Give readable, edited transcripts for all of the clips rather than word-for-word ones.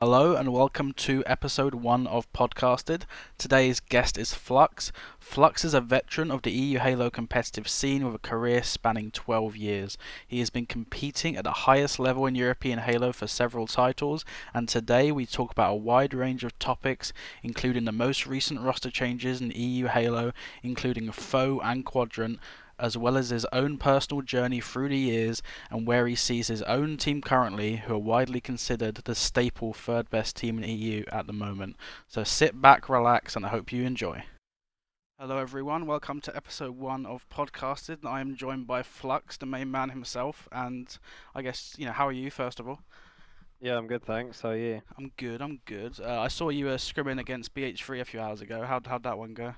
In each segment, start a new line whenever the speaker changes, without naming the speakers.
Hello and welcome to episode 1 of Podqasted. Today's guest is Phlux. Phlux is a veteran of the EU Halo competitive scene with a career spanning 12 years. He has been competing at the highest level in European Halo for several titles, and today we talk about a wide range of topics, including the most recent roster changes in EU Halo, including foe and quadrant, as well as his own personal journey through the years and where he sees his own team currently, who are widely considered the staple third best team in EU at the moment. So sit back, relax, and I hope you enjoy. Hello, everyone. Welcome to episode 1 of Podqasted. I am joined by Phlux, the main man himself. And I guess, how are you, first of all?
Yeah, I'm good, thanks. How are you?
I'm good, I'm good. I saw you scrimming against BH3 a few hours ago. How'd that one go?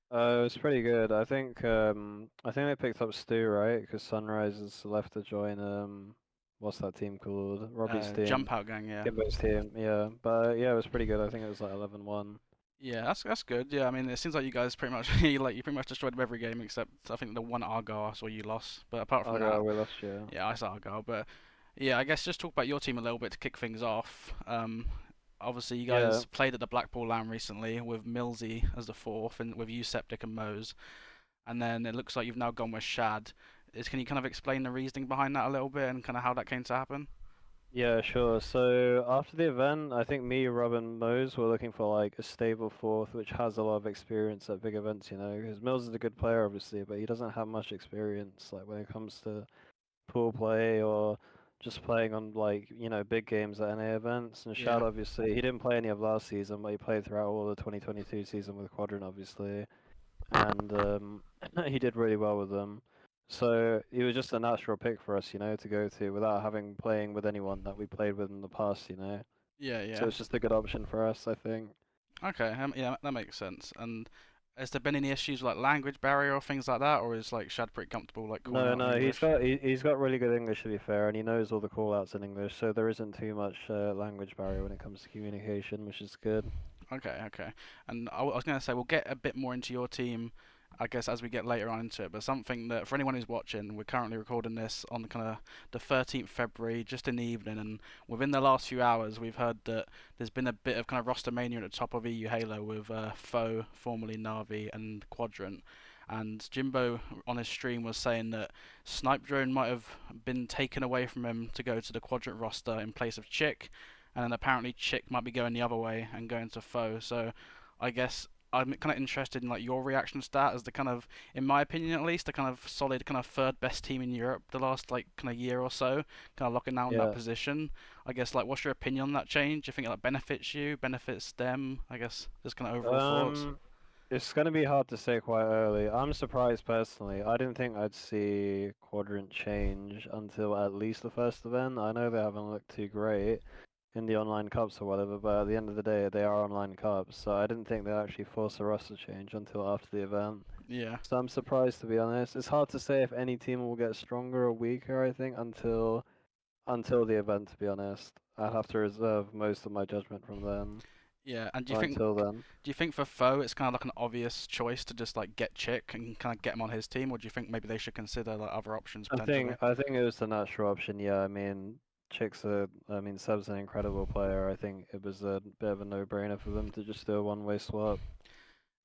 It was pretty good. I think they picked up Stu, right? Because Sunrise has left to join what's that team called? Robbie's team,
Jump out gang, yeah.
Kimbo's team. Yeah, but yeah, it was pretty good. I think it was like 11-1.
Yeah, that's good. Yeah, I mean, it seems like you guys pretty much you pretty much destroyed them every game except I think the one Argyle I saw you lost. But apart from
Oh
that,
yeah, we lost you.
yeah, I saw Argyle. But yeah, I guess just talk about your team a little bit to kick things off. Obviously you
Yeah,
guys played at the Blackpool LAN recently with Millsy as the fourth and with you Septic and Mose, and then it looks like you've now gone with Shad. Can you kind of explain the reasoning behind that a little bit and kind of how that came to happen?
yeah, sure. So after the event, I think me, Rob, and Mose were looking for like a stable fourth, which has a lot of experience at big events. Because Mills is a good player, obviously, but he doesn't have much experience like when it comes to pool play or just playing on like big games at NA events. And
Yeah,
Shad obviously he didn't play any of last season, but he played throughout all the 2022 season with Quadrant obviously, and he did really well with them. So he was just a natural pick for us, to go to without having playing with anyone that we played with in the past.
yeah,
So
yeah.
it's just a good option for us, I think.
Okay, yeah, that makes sense. And has there been any issues like language barrier or things like that, or is like Shad pretty comfortable like calling
No,
out in
no,
English?
he's got really good English to be fair, and he knows all the call outs in English, so there isn't too much language barrier when it comes to communication, which is good.
Okay, okay. And I was going to say we'll get a bit more into your team, I guess, as we get later on into it. But something that for anyone who's watching, we're currently recording this on kind of the 13th February, just in the evening, and within the last few hours, we've heard that there's been a bit of kind of roster mania at the top of EU Halo with Foe, formerly Navi, and Quadrant. And Jimbo on his stream was saying that Snipe Drone might have been taken away from him to go to the Quadrant roster in place of Chick, and then apparently Chick might be going the other way and going to Foe. So I guess I'm kind of interested in like your reaction to that as the kind of, in my opinion at least, the kind of solid kind of third best team in Europe the last like kind of year or so, kind of locking down that
Yeah.
position. I guess like what's your opinion on that change? Do you think it like benefits you, benefits them? I guess just kind of overall thoughts.
Um, it's gonna be hard to say quite early. I'm surprised personally. I didn't think I'd see Quadrant change until at least the first event. I know they haven't looked too great in the online cups or whatever, but at the end of the day, they are online cups, so I didn't think they'd actually force a roster change until after the event.
Yeah.
So I'm surprised to be honest. It's hard to say if any team will get stronger or weaker, I think, until the event, to be honest. I'd have to reserve most of my judgment from then.
Yeah, and
Or until then.
do you think for Foe it's kind of like an obvious choice to just like get Chick and kind of get him on his team, or do you think maybe they should consider like other options
I
potentially?
think I think it was the natural option. Yeah, Seb's an incredible player. I think it was a bit of a no-brainer for them to just do a one-way swap.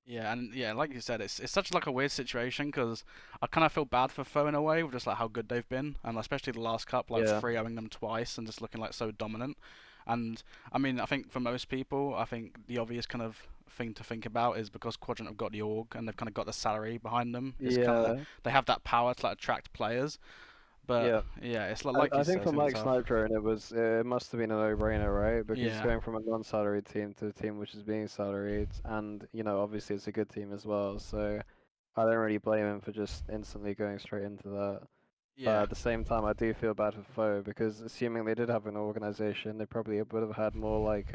Yeah, and yeah, like you said, it's such like a weird situation because I kind of feel bad for Foe in a way with just like how good they've been, and especially the last cup, like
Yeah,
3-0ing them twice and just looking like so dominant. And I mean, I think for most people, I think the obvious kind of thing to think about is because Quadrant have got the org and they've kind of got the salary behind them. It's kind of
yeah,
they have that power to like attract players. But
yeah.
yeah, it's like
I
you
think
said,
for
it's gonna be
Mike
tough.
Sniper, and it must have been a no-brainer, right? Because he's
Yeah,
going from a non-salaried team to a team which is being salaried, and obviously it's a good team as well. So I don't really blame him for just instantly going straight into that. But
yeah,
at the same time, I do feel bad for Foe because assuming they did have an organization, they probably would have had more like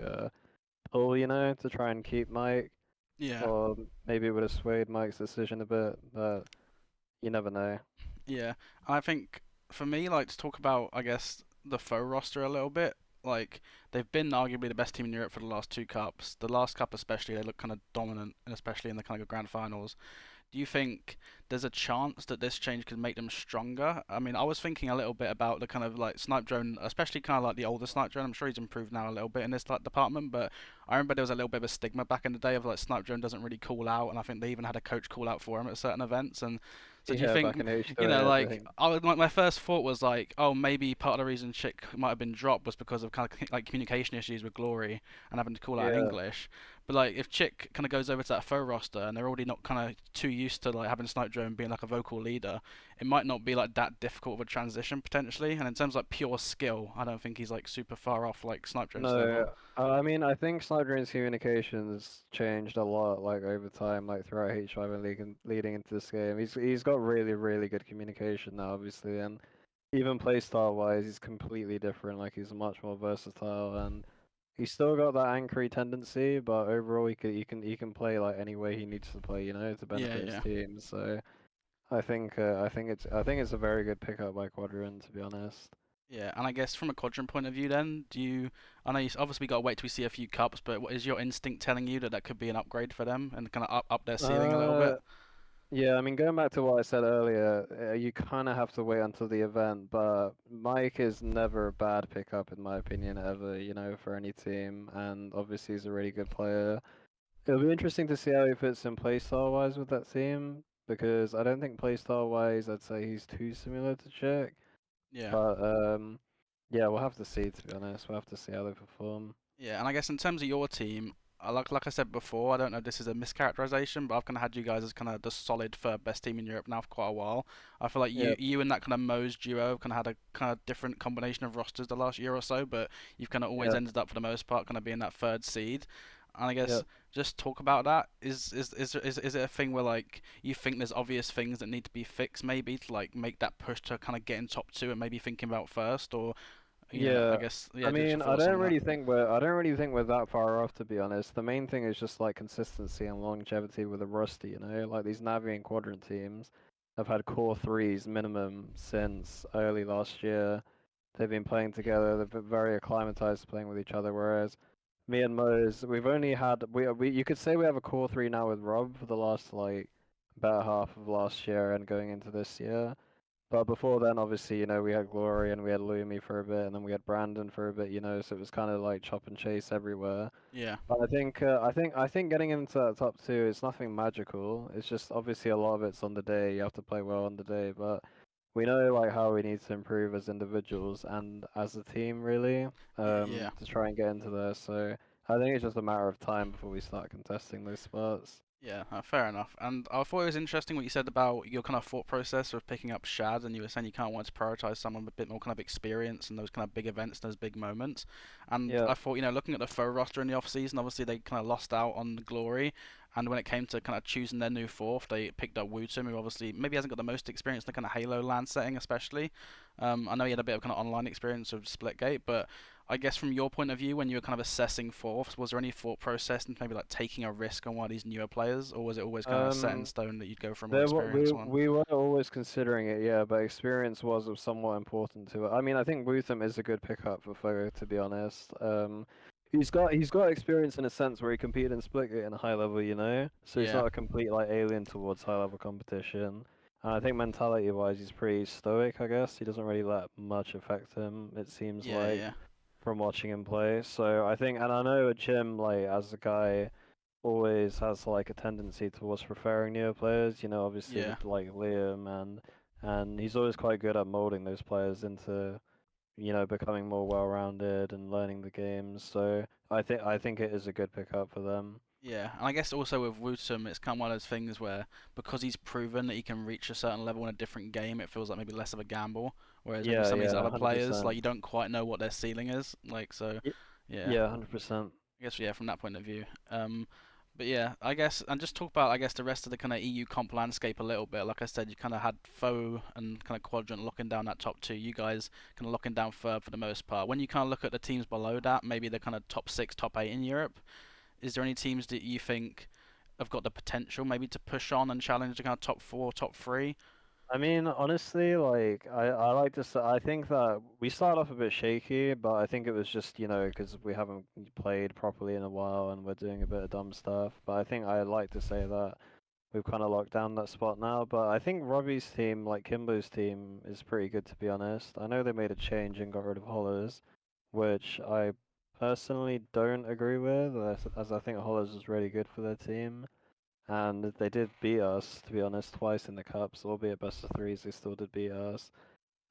pull, to try and keep Mike,
yeah,
or maybe it would have swayed Mike's decision a bit. But you never know.
yeah. I think for me, like to talk about, I guess the Foe roster a little bit. Like they've been arguably the best team in Europe for the last two cups. The last cup especially, they look kind of dominant, and especially in the kind of grand finals. do you think there's a chance that this change could make them stronger? I mean, I was thinking a little bit about the kind of like snipe drone, especially kind of like the older snipe drone. I'm sure he's improved now a little bit in this like department, but I remember there was a little bit of a stigma back in the day of like snipe drone doesn't really call out, and I think they even had a coach call out for him at certain events. And so, do you
Yeah, back
think,
in H2A, I
like,
think.
my first thought was like, oh, maybe part of the reason Chick might have been dropped was because of kind of like communication issues with Glory and having to call out in
Yeah.
English. But like, if Chick kind of goes over to that faux roster and they're already not kind of too used to like having Snipe Drone being like a vocal leader, it might not be like that difficult of a transition potentially. And in terms of like pure skill, I don't think he's like super far off like Snipe Drone's level.
No, I mean, I think Snyder's communications changed a lot, like over time, like throughout H5 and leading into this game. He's got really, really good communication now, obviously, and even playstyle wise, he's completely different. Like he's much more versatile, and he's still got that anchory tendency, but overall, he can play like any way he needs to play, to
Yeah,
benefit his
yeah.
team. So I think it's a very good pickup by Quadrant, to be honest.
Yeah, and I guess from a quadrant point of view, then, I know you obviously got to wait till we see a few cups, but what is your instinct telling you that that could be an upgrade for them and kind of up their ceiling a little bit?
Uh, Yeah, I mean, going back to what I said earlier, you kind of have to wait until the event, but Mike is never a bad pickup, in my opinion, ever, for any team, and obviously he's a really good player. It'll be interesting to see how he fits in playstyle-wise with that team, because I don't think playstyle-wise, I'd say he's too similar to Czech,
Yeah.
but yeah, we'll have to see, to be honest. We'll have to see how they perform.
Yeah, and I guess in terms of your team, like I said before, I don't know if this is a mischaracterization, but I've kind of had you guys as kind of the solid third best team in Europe now for quite a while. I feel like you
Yeah,
you and that kind of Mo's duo kind of had a kind of different combination of rosters the last year or so, but you've kind of always
yeah,
ended up for the most part kind of being that third seed. And I
yeah.
guess just talk about that. Is it a thing where like you think there's obvious things that need to be fixed maybe to like make that push to kind of get in top two and maybe thinking about first, or I
Yeah,
guess
I
just your
mean,
thoughts on that.
I don't really think we're that far off, to be honest. The main thing is just like consistency and longevity with a roster, Like these Navi and Quadrant teams have had core threes minimum since early last year. They've been playing together. They've been very acclimatized to playing with each other. Whereas me and Mo's, we've only had we you could say we have a core three now with Rob for the last like better half of last year and going into this year. But before then, obviously, we had Glory and we had Lumi for a bit, and then we had Brandon for a bit, so it was kind of like chop and chase everywhere.
Yeah.
But I think getting into that top two is nothing magical. It's just obviously a lot of it's on the day. You have to play well on the day, but we know like how we need to improve as individuals and as a team, really,
Yeah.
to try and get into there. So I think it's just a matter of time before we start contesting those spots.
Yeah, fair enough. And I thought it was interesting what you said about your kind of thought process of picking up Shad, and you were saying you kind of want to prioritize someone with a bit more kind of experience in those kind of big events, those big moments. And
Yeah,
I thought, looking at the foe roster in the off season, obviously they kind of lost out on the glory. And when it came to kind of choosing their new fourth, they picked up Wootum, who obviously maybe hasn't got the most experience in the kind of Halo land setting, especially. I know he had a bit of kind of online experience with Splitgate, but I guess from your point of view, when you were kind of assessing fourths, was there any thought process into maybe like taking a risk on one of these newer players, or was it always kind of set in
um,
stone that you'd go for a more
There, we
experienced one?
we were always considering it, yeah, but experience was somewhat important to it. I mean, I think Wutham is a good pickup for Fogo, to be honest. He's got experience in a sense where he competed in Splitgate in a high level, so he's
Yeah,
not a complete like alien towards high level competition. And I think mentality wise, he's pretty stoic. I guess he doesn't really let much affect him. It seems
yeah,
like
yeah,
from watching him play. So I think, and I know Jim, like as a guy always has like a tendency towards preferring newer players. Obviously
yeah,
with like Liam and he's always quite good at molding those players into becoming more well-rounded and learning the games. So I think it is a good pickup for them.
yeah. And I guess also with Wootum, it's kind of one of those things where because he's proven that he can reach a certain level in a different game, it feels like maybe less of a gamble. Whereas maybe
Yeah,
some of these
yeah,
other players, like
100%.
you don't quite know what their ceiling is. Like so, yeah.
Yeah, 100%.
I guess yeah, from that point of view. But yeah, I guess and just talk about I guess the rest of the kind of EU comp landscape a little bit. Like I said, you kind of had Foe and kind of Quadrant locking down that top two. You guys kind of locking down third for the most part. When you kind of look at the teams below that, maybe the kind of top six, top eight in Europe. Is there any teams that you think have got the potential maybe to push on and challenge the kind of top four, top three?
I mean, honestly, like I like to say, I think that we started off a bit shaky, but I think it was just, because we haven't played properly in a while and we're doing a bit of dumb stuff. But I think I like to say that we've kind of locked down that spot now. But I think Robbie's team, like Kimbo's team, is pretty good to be honest. I know they made a change and got rid of Hollers, which I personally don't agree with, as I think Hollers is really good for their team. And they did beat us, to be honest, twice in the cups, albeit best of threes, they still did beat us.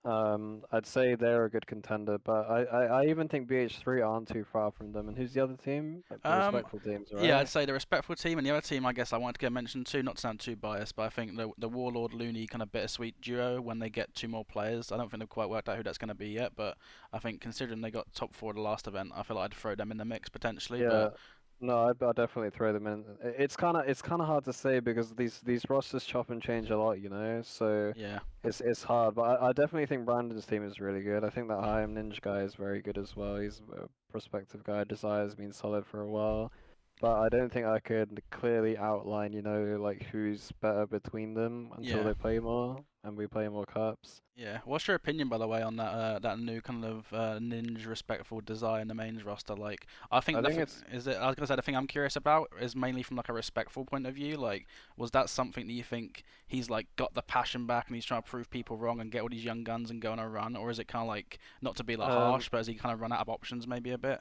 I'd say they're a good contender, but I even think BH3 aren't too far from them. And who's the other team? Like the
Um,
respectful teams,
yeah, I'd
right?
say the respectful team, and the other team, I guess I wanted to get mentioned too. Not to sound too biased, but I think the Warlord Looney kind of bittersweet duo when they get two more players. I don't think they've quite worked out who that's going to be yet, but I think considering they got top four the last event, I feel like I'd throw them in the mix potentially.
Yeah,
But
no, I'd definitely throw them in. It's kind of hard to say because these rosters chop and change a lot, you know. So
yeah,
it's hard, but I definitely think Brandon's team is really good. I think that I am Ninja guy is very good as well. He's a prospective guy. Desire's been solid for a while, but I don't think I could clearly outline, you know, like who's better between them until
yeah.
they play more and we play more cups.
Yeah, what's your opinion, by the way, on that new kind of Ninja respectful design in the mains roster? Like, I think
I
the
think it's
is it. I was gonna say the thing I'm curious about is mainly from like a respectful point of view. Like, was that something that you think he's like got the passion back and he's trying to prove people wrong and get all these young guns and go on a run, or is it kind of like not to be like
um
harsh, but has he kind of run out of options maybe a bit?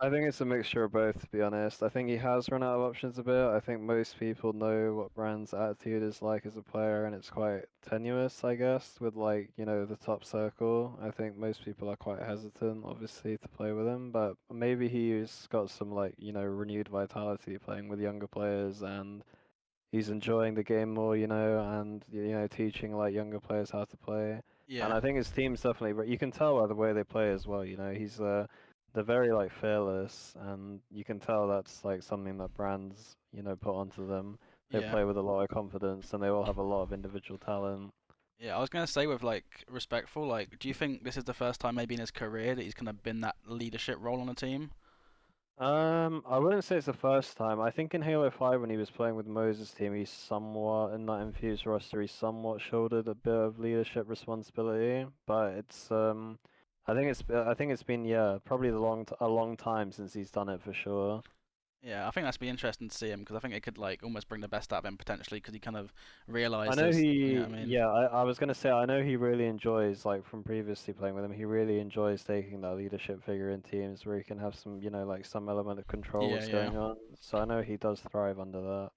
I think it's a mixture of both, to be honest. I think he has run out of options a bit. I think most people know what Brand's attitude is like as a player, and it's quite tenuous, I guess, with like, you know, the top circle. I think most people are quite hesitant, obviously, to play with him, but maybe he's got some like, you know, renewed vitality playing with younger players and he's enjoying the game more, you know, and you know, teaching like younger players how to play. And
Yeah,
I think his team's definitely, but you can tell by the way they play as well. You know, they're very like fearless, and you can tell that's like something that brands, you know, put onto them. They
yeah.
play with a lot of confidence, and they all have a lot of individual talent.
Yeah, I was gonna say with like respectful, like, do you think this is the first time maybe in his career that he's kind of been that leadership role on a team?
I wouldn't say it's the first time. I think in Halo 5 when he was playing with Moses' team, he somewhat in that infused roster, he somewhat shouldered a bit of leadership responsibility. But I think it's been yeah, probably a long time since he's done it for sure.
Yeah, I think that's be interesting to see him because I think it could like almost bring the best out of him potentially because he kind of
I
realised
know
there's, you know what I mean?
yeah, I was gonna say I know he really enjoys like from previously playing with him, he really enjoys taking that leadership figure in teams where he can have some, you know, like some element of control
Yeah,
what's
yeah.
going on. So I know he does thrive under that.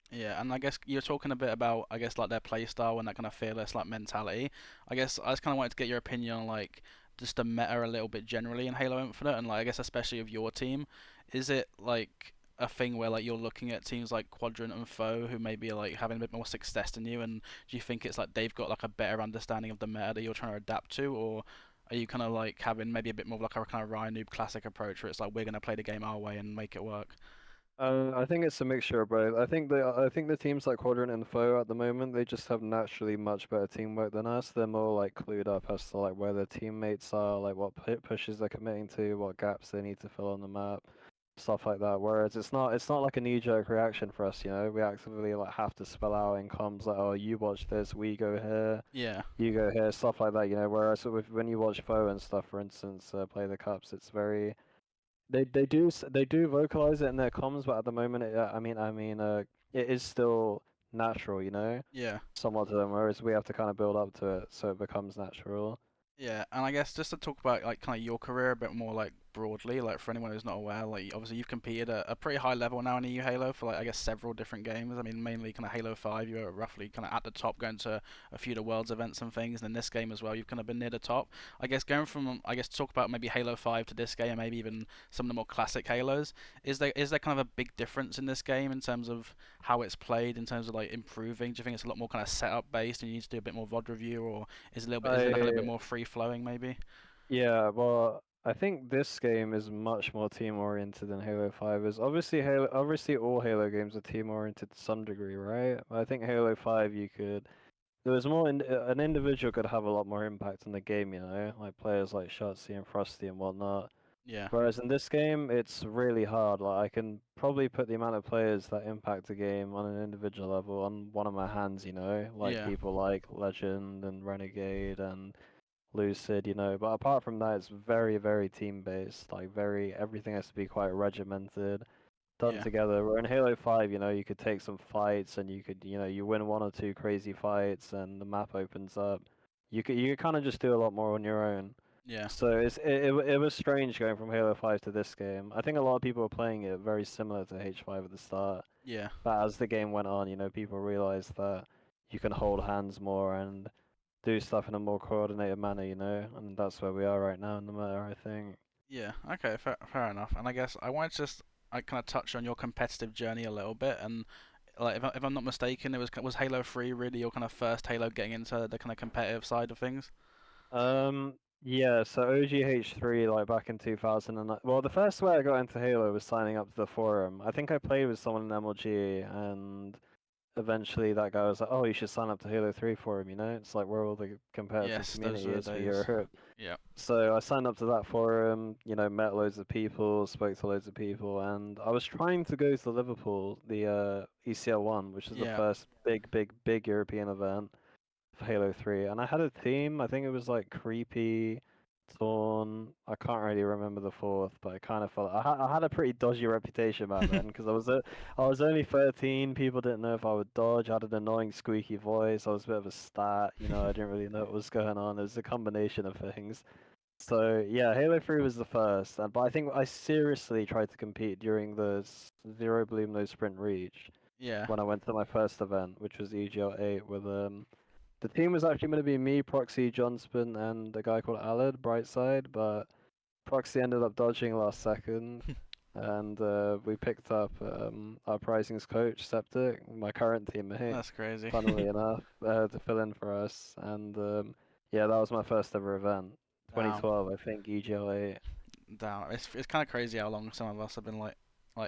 Yeah, and I guess you're talking a bit about, I guess, like their play style and that kind of fearless like mentality. I guess I just kind of wanted to get your opinion on like just the meta a little bit generally in Halo Infinite, and like I guess especially of your team. Is it like a thing where like you're looking at teams like Quadrant and Foe who maybe are like having a bit more success than you, and do you think it's like they've got like a better understanding of the meta that you're trying to adapt to, or are you kind of like having maybe a bit more of like a kind of Ryan Noob classic approach where it's like we're gonna play the game our way and make it work?
I think it's a mixture of both. I think the teams like Quadrant and Foe at the moment, they just have naturally much better teamwork than us. They're more like clued up as to like where their teammates are, like what pushes they're committing to, what gaps they need to fill on the map, stuff like that. Whereas it's not like a knee-jerk reaction for us, you know. We actively like have to spell out in comms like, oh, you watch this, we go here,
Yeah,
you go here, stuff like that, you know. Whereas when you watch Foe and stuff, for instance, play the cups, it's very they do vocalize it in their comms, but at the moment, it is still natural, you know,
yeah.
somewhat to them. Whereas we have to kind of build up to it, so it becomes natural.
Yeah, and I guess just to talk about like kind of your career a bit more like broadly, like for anyone who's not aware, like obviously you've competed at a pretty high level now in EU Halo for like I guess several different games. I mean mainly kind of Halo 5, you were roughly kind of at the top going to a few of the world's events and things, and in this game as well, you've kind of been near the top. I guess going from I guess talk about maybe Halo 5 to this game, and maybe even some of the more classic Halos. Is there kind of a big difference in this game in terms of how it's played, in terms of like improving? Do you think it's a lot more kind of setup based, and you need to do a bit more VOD review, or is it like a little bit
I
more free flowing maybe?
Yeah, well, I think this game is much more team oriented than Halo 5 is. Obviously all Halo games are team oriented to some degree, right? I think Halo 5 there was an individual could have a lot more impact on the game, you know, like players like Shotzi and Frosty and whatnot.
Yeah,
Whereas in this game, it's really hard. Like I can probably put the amount of players that impact the game on an individual level on one of my hands, you know, like
yeah,
people like Legend and Renegade and Lucid, you know. But apart from that, it's very, very team based. Like everything has to be quite regimented. done
Yeah,
together. Where in Halo 5, you could take some fights and you could, you win one or two crazy fights and the map opens up. You could kind of just do a lot more on your own.
yeah,
So it was strange going from Halo 5 to this game. I think a lot of people were playing it very similar to H5 at the start,
yeah,
but as the game went on, people realized that you can hold hands more and do stuff in a more coordinated manner, and that's where we are right now in the meta, I think.
yeah. Okay, fair enough. And I guess I wanted to just I kind of touch on your competitive journey a little bit, and like if I'm not mistaken, was Halo 3 really your kind of first Halo getting into the kind of competitive side of things?
Yeah, so OGH3, like back in 2009. Well, the first way I got into Halo was signing up to the forum. I think I played with someone in MLG, and eventually that guy was like, "Oh, you should sign up to Halo 3 forum." It's like where all the competitive
Yes, those
community
were the
is for
days.
Europe.
Yeah,
So I signed up to that forum, met loads of people, spoke to loads of people, and I was trying to go to Liverpool, the ECL1, which is the
yeah,
first big, big, big European event for Halo 3. And I had a team, I think it was like Creepy, Torn, I can't really remember the fourth, but I kind of felt I had a pretty dodgy reputation back then because I was only 13, people didn't know if I would dodge, I had an annoying squeaky voice, I was a bit of a stat, I didn't really know what was going on. It was a combination of things. So yeah, Halo 3 was the first, but I think I seriously tried to compete during the Zero Bloom No Sprint Reach
yeah.
when I went to my first event, which was EGL 8 with the team was actually going to be me, Proxy, Johnspin, and a guy called Alad, Brightside, but Proxy ended up dodging last second, and we picked up our pricings coach, Septic, my current teammate,
That's crazy.
funnily enough, to fill in for us, and yeah, that was my first ever event.
Damn.
2012, I think, EGL 8.
Damn, it's kind of crazy how long some of us have been like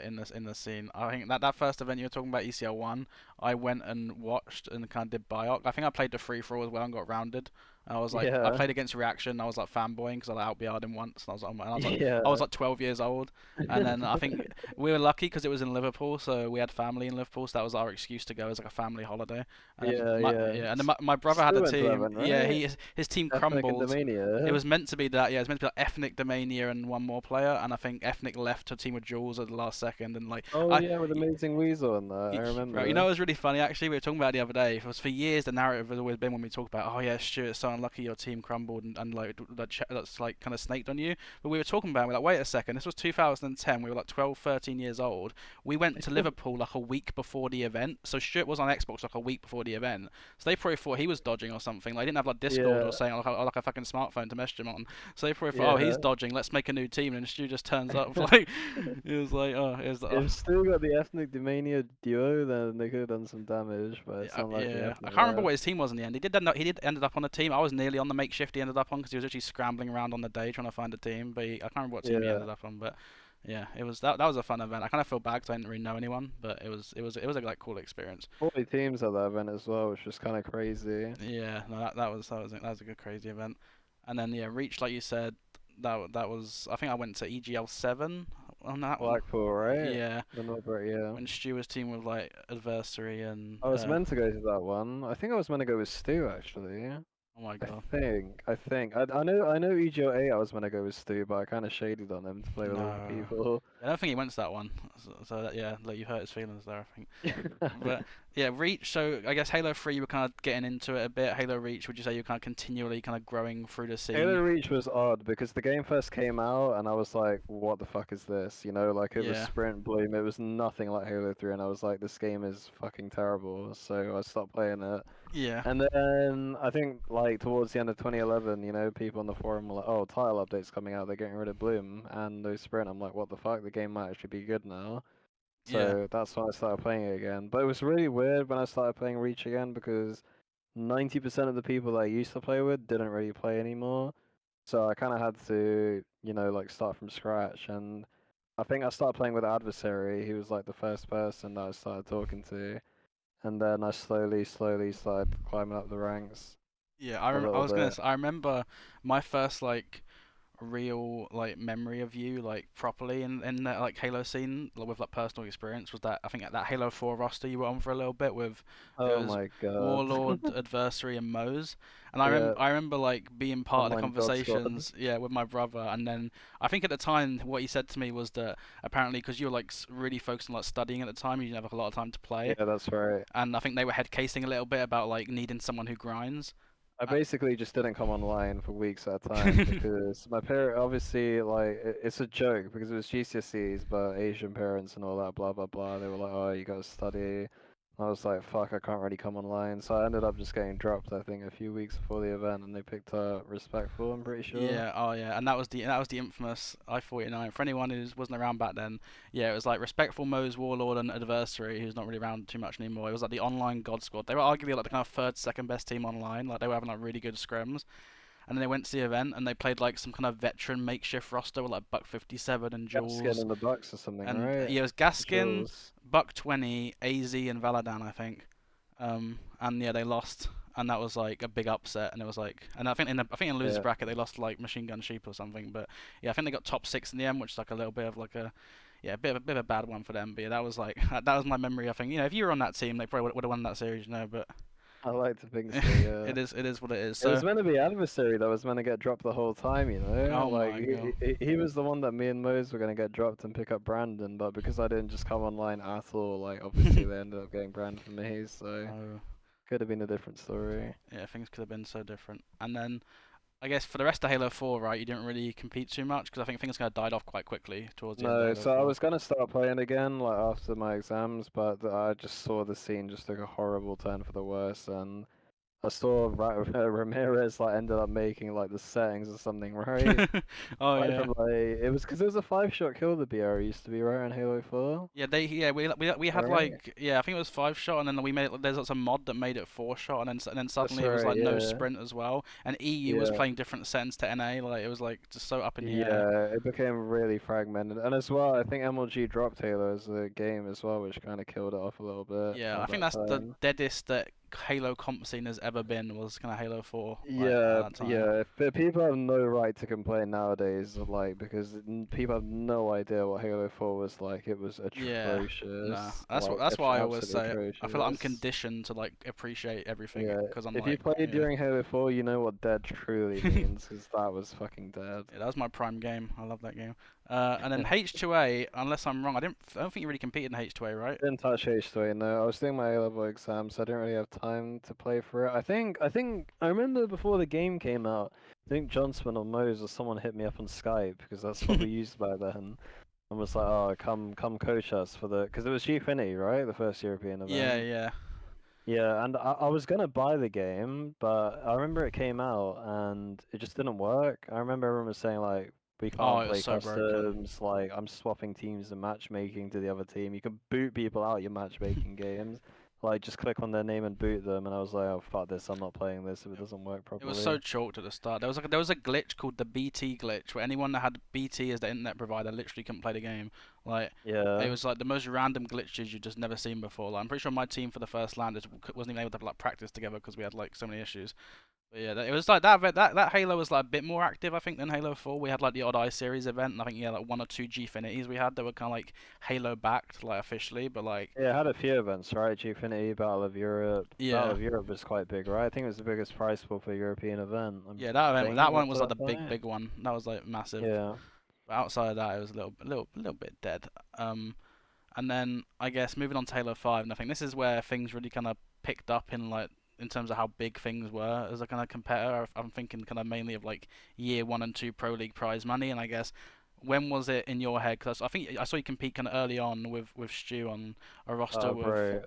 in the scene. I think that first event you were talking about, ECL1, I went and watched and kind of did Bioc. I think I played the free for all as well and got rounded. And I
Yeah,
played against Reaction. I was like fanboying because I like outBR'd him once. And I was
yeah.
like 12 years old. And then I think we were lucky because it was in Liverpool, so we had family in Liverpool, so that was our excuse to go as like a family holiday. And then
Yeah, yeah.
yeah, and then my brother had
Still
a
went to that
team.
event,
Yeah,
right?
his team
Ethnic and
crumbled. It
Domania.
was meant to be that, yeah. It was meant to be like Ethnic, Domania, and one more player. And I think Ethnic left to team with Jules at the last second. And like,
Oh
I,
yeah, with Amazing Weasel and that. I
bro, you know,
remember.
it was really funny actually. We were talking about it the other day. It was for years the narrative has always been when we talk about, oh yeah, Stuart, it's so unlucky your team crumbled and like that's like kind of snaked on you. But we were talking about, we're like, wait a second, this was 2010. We were like 12, 13 years old. We went to Liverpool like a week before the event. So Stuart was on Xbox like a week before the event. So they probably thought he was dodging or something. Like, they didn't have like Discord or
Yeah,
saying like a fucking smartphone to message him on. So they probably thought, oh, he's
yeah.
dodging. Let's make a new team. And Stu just turns up like it was like, oh, it was
If still got the Ethnic Domania duo, then they could have done some damage, but it's
yeah,
unlucky
yeah. I
Ethnic
can't remember
left.
what his team was in the end. He did ended up on a team. I was nearly on the makeshift he ended up on because he was actually scrambling around on the day trying to find a team. But I can't remember what team he
Yeah.
ended up on. But yeah, it was that was a fun event. I kind of feel bad because I didn't really know anyone, but it was a like cool experience.
40 teams at that event as well, which was kind of crazy.
Yeah, no, that was a good crazy event. And then yeah, Reach, like you said, that was, I think I went to EGL 7 on that one.
Blackpool, right?
Yeah,
The Northbrook, yeah.
when Stuart's team with like Adversary and
I was meant to go to that one. I think I was meant to go with Stu, actually.
oh my
I
god.
think. I know EGO 8 I was meant to go with Stu, but I kind of shaded on him to play with other
No.
people.
I don't think he went to that one. So that, yeah, like you hurt his feelings there, I think. But yeah, Reach. So I guess Halo 3, you were kind of getting into it a bit. Halo Reach, would you say you're kind of continually kind of growing through the
Halo
scene?
Reach was odd because the game first came out and I was like, what the fuck is this? Like it was
Yeah,
Sprint Bloom, it was nothing like Halo 3, and I was like, this game is fucking terrible. So I stopped playing it.
yeah,
And then I think like towards the end of 2011, people on the forum were like, oh, title update's coming out, they're getting rid of Bloom and no Sprint. I'm like, what the fuck? The game might actually be good now.
yeah,
So that's when I started playing it again. But it was really weird when I started playing Reach again because 90% of the people that I used to play with didn't really play anymore. So I kind of had to, like start from scratch. And I think I started playing with Adversary. He was like the first person that I started talking to. And then I slowly started climbing up the ranks
yeah.
a
I
little
was gonna
bit.
say, I remember my first like real like memory of you like properly in that like Halo scene like, with like personal experience was that I think that Halo 4 roster you were on for a little bit with it
Oh
was
my god.
Warlord, Adversary, and Moze, and
Yeah,
I remember like being part of the
online God Squad.
conversations, yeah, with my brother, and then I think at the time what he said to me was that apparently because you were like really focused on like studying at the time, you didn't have like, a lot of time to play,
Yeah, that's right.
and I think they were head casing a little bit about like needing someone who grinds.
I
Uh,
basically just didn't come online for weeks at a time because my parent obviously like it's a joke because it was GCSEs, but Asian parents and all that blah blah blah. They were like, "Oh, you gotta study." I was like, "Fuck, I can't really come online." So I ended up just getting dropped. I think a few weeks before the event, and they picked Respectful. I'm pretty sure.
Yeah, oh yeah, and that was the infamous I-49. For anyone who wasn't around back then, yeah, it was like Respectful, Mo's Warlord, and Adversary, who's not really around too much anymore. It was like the online God Squad. They were arguably like the kind of third, second best team online. Like they were having like really good scrims, and then they went to the event and they played like some kind of veteran makeshift roster with like Buck 57 and
Gaskin
Jules,
in the Bucks or something,
and
right?
yeah, it was Gaskin,
Jules.
Buck 20, AZ, and Valadan, I think. And yeah, they lost, and that was like a big upset. And it was like, and I think in losers
Yeah.
bracket they lost like Machine Gun Sheep or something. But yeah, I think they got top six in the end, which is like a little bit of like a yeah, bit of a bad one for them. But yeah, that was like that was my memory. I think if you were on that team, they probably would have won that series, But
I like to think so, yeah.
it is what it is.
It was
So
meant to be adversary that was meant to get dropped the whole time, you know?
oh
Like,
my god.
he was the one that me and Mose were going to get dropped and pick up Brandon, but because I didn't just come online at all, like, obviously they ended up getting Brandon for me, so
Oh
could have been a different story.
yeah, things could have been so different. And then I guess for the rest of Halo 4, right, you didn't really compete too much because I think things kind of died off quite quickly towards the end of
No,
Halo
so I
4.
was going to start playing again, like, after my exams, but I just saw the scene just took a horrible turn for the worse, and I saw Ramirez, like, ended up making, like, the settings or something, right?
Oh
Right
yeah.
from, like, it was because it was a 5-shot kill the BR used to be, right, on Halo 4?
We had
Right?
like I think it was 5 shot and then we made it, there's like some mod that made it 4 shot and then
That's
suddenly it was
right,
like no
yeah.
sprint as well and EU was
Yeah.
playing different settings to NA like it was like just so up in the air.
Yeah, it became really fragmented. And as well, I think MLG dropped Halo as a game as well, which kind of killed it off a little bit
Yeah, I
at
think
that
that's the
time.
deadest that Halo comp scene has ever been was kind of Halo 4 like at
Yeah,
that time.
yeah. But people have no right to complain nowadays, like, because people have no idea what Halo 4 was like. It was
Yeah, no,
atrocious, like,
that's why I always
absolutely
say I feel like I'm
atrocious.
conditioned to like appreciate everything
Yeah,
because I'm
if you
like
played during Halo 4, you know what dead truly means, because that was fucking dead.
Yeah, that was my prime game. I love that game. And then H2A, unless I'm wrong, I don't think you really competed in H2A, right?
Didn't touch H3, no. I was doing my A-level exam, so I didn't really have time to play for it. I remember before the game came out, I think Johnston or Mose or someone hit me up on Skype, because that's what we used back then, and was like, oh, come coach us for the, because it was Gfinity, right? The first European
Yeah,
event.
yeah,
Yeah, and I was gonna buy the game, but I remember it came out and it just didn't work. I remember everyone was saying like we
Oh,
can't
it was
play
so broken.
customs, like I'm swapping teams and matchmaking to the other team. You can boot people out your matchmaking games. Like just click on their name and boot them and I was like, oh fuck this, I'm not playing this if it doesn't work
It was so
properly.
chalked at the start. There was a glitch called the BT glitch where anyone that had BT as the internet provider literally couldn't play the game. Like it
Yeah.
was like the most random glitches you've just never seen before. Like I'm pretty sure my team for the first land wasn't even able to like practice together because we had like so many issues. But yeah, it was like that Halo was like a bit more active, I think, than Halo 4. We had like the Odd Eye series event, and I think yeah, like one or two Gfinities we had that were kind of like Halo backed, like officially, but like
Yeah, it had a few events, right? Gfinity, Battle of Europe. Battle
yeah,
of Europe was quite big, right? I think it was the biggest prize pool for a European event. I
yeah,
think
that one
up to
was like
that
the
point.
big one. That was like massive.
Yeah.
But outside of that, it was a little bit dead. Um, and then I guess moving on to Halo 5, and I think this is where things really kind of picked up in like in terms of how big things were as a kind of competitor. I'm thinking kind of mainly of like year one and two Pro League prize money, and I guess when was it in your head? Because I think I saw you compete kind of early on with Stu on a roster
Oh,
with
bro,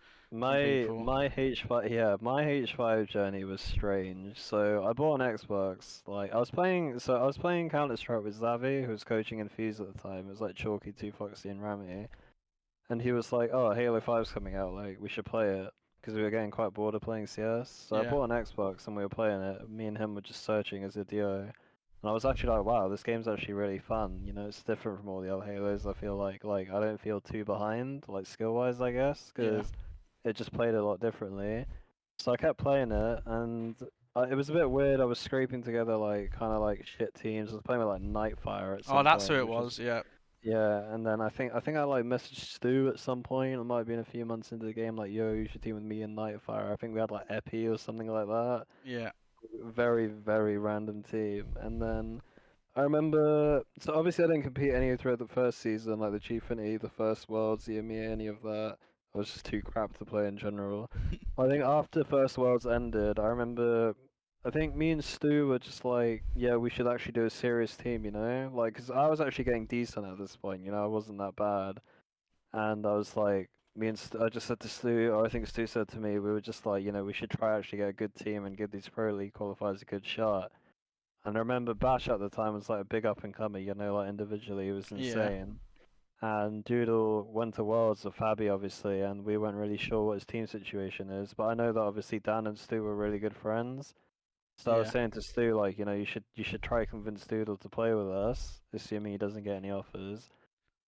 some
my
people.
my H5 yeah, my H5 journey was strange. So I bought an Xbox. Like I was playing Counter Strike with Zavi, who was coaching in Fuse at the time. It was like Chalky, Two Foxy, and Rami. And he was like, "Oh, Halo 5's coming out. Like we should play it." Because we were getting quite bored of playing CS. So I
Yeah,
bought an Xbox and we were playing it. Me and him were just searching as a duo. And I was actually like, wow, this game's actually really fun. You know, it's different from all the other Halos. I feel like I don't feel too behind, like skill-wise, I guess,
yeah,
because it just played a lot differently. So I kept playing it, and it was a bit weird. I was scraping together like kind of like shit teams. I was playing with like Nightfire at
Oh,
some
that's who
point,
it
which was
was. Yeah,
yeah. And then I think I like messaged Stu at some point. It might have been a few months into the game. Like, yo, you should team with me and Nightfire. I think we had like Epi or something like that.
yeah,
Very very random team. And then I remember. So obviously I didn't compete any throughout the first season, like the Chief Infinity, the first Worlds, the EMEA, any of that. I was just too crap to play in general. I think after First Worlds ended, I remember, I think me and Stu were just like, yeah, we should actually do a serious team, you know? Like, because I was actually getting decent at this point, you know, I wasn't that bad. And I was like, I just said to Stu, or I think Stu said to me, we were just like, we should try actually get a good team and give these Pro League qualifiers a good shot. And I remember Bash at the time was like a big up and comer, you know, like individually, he was
yeah.
insane. And Doodle went to Worlds with Fabi, obviously, and we weren't really sure what his team situation is. But I know that obviously Dan and Stu were really good friends. So I was
Yeah.
saying to Stu, like, you should try convince Doodle to play with us, assuming he doesn't get any offers.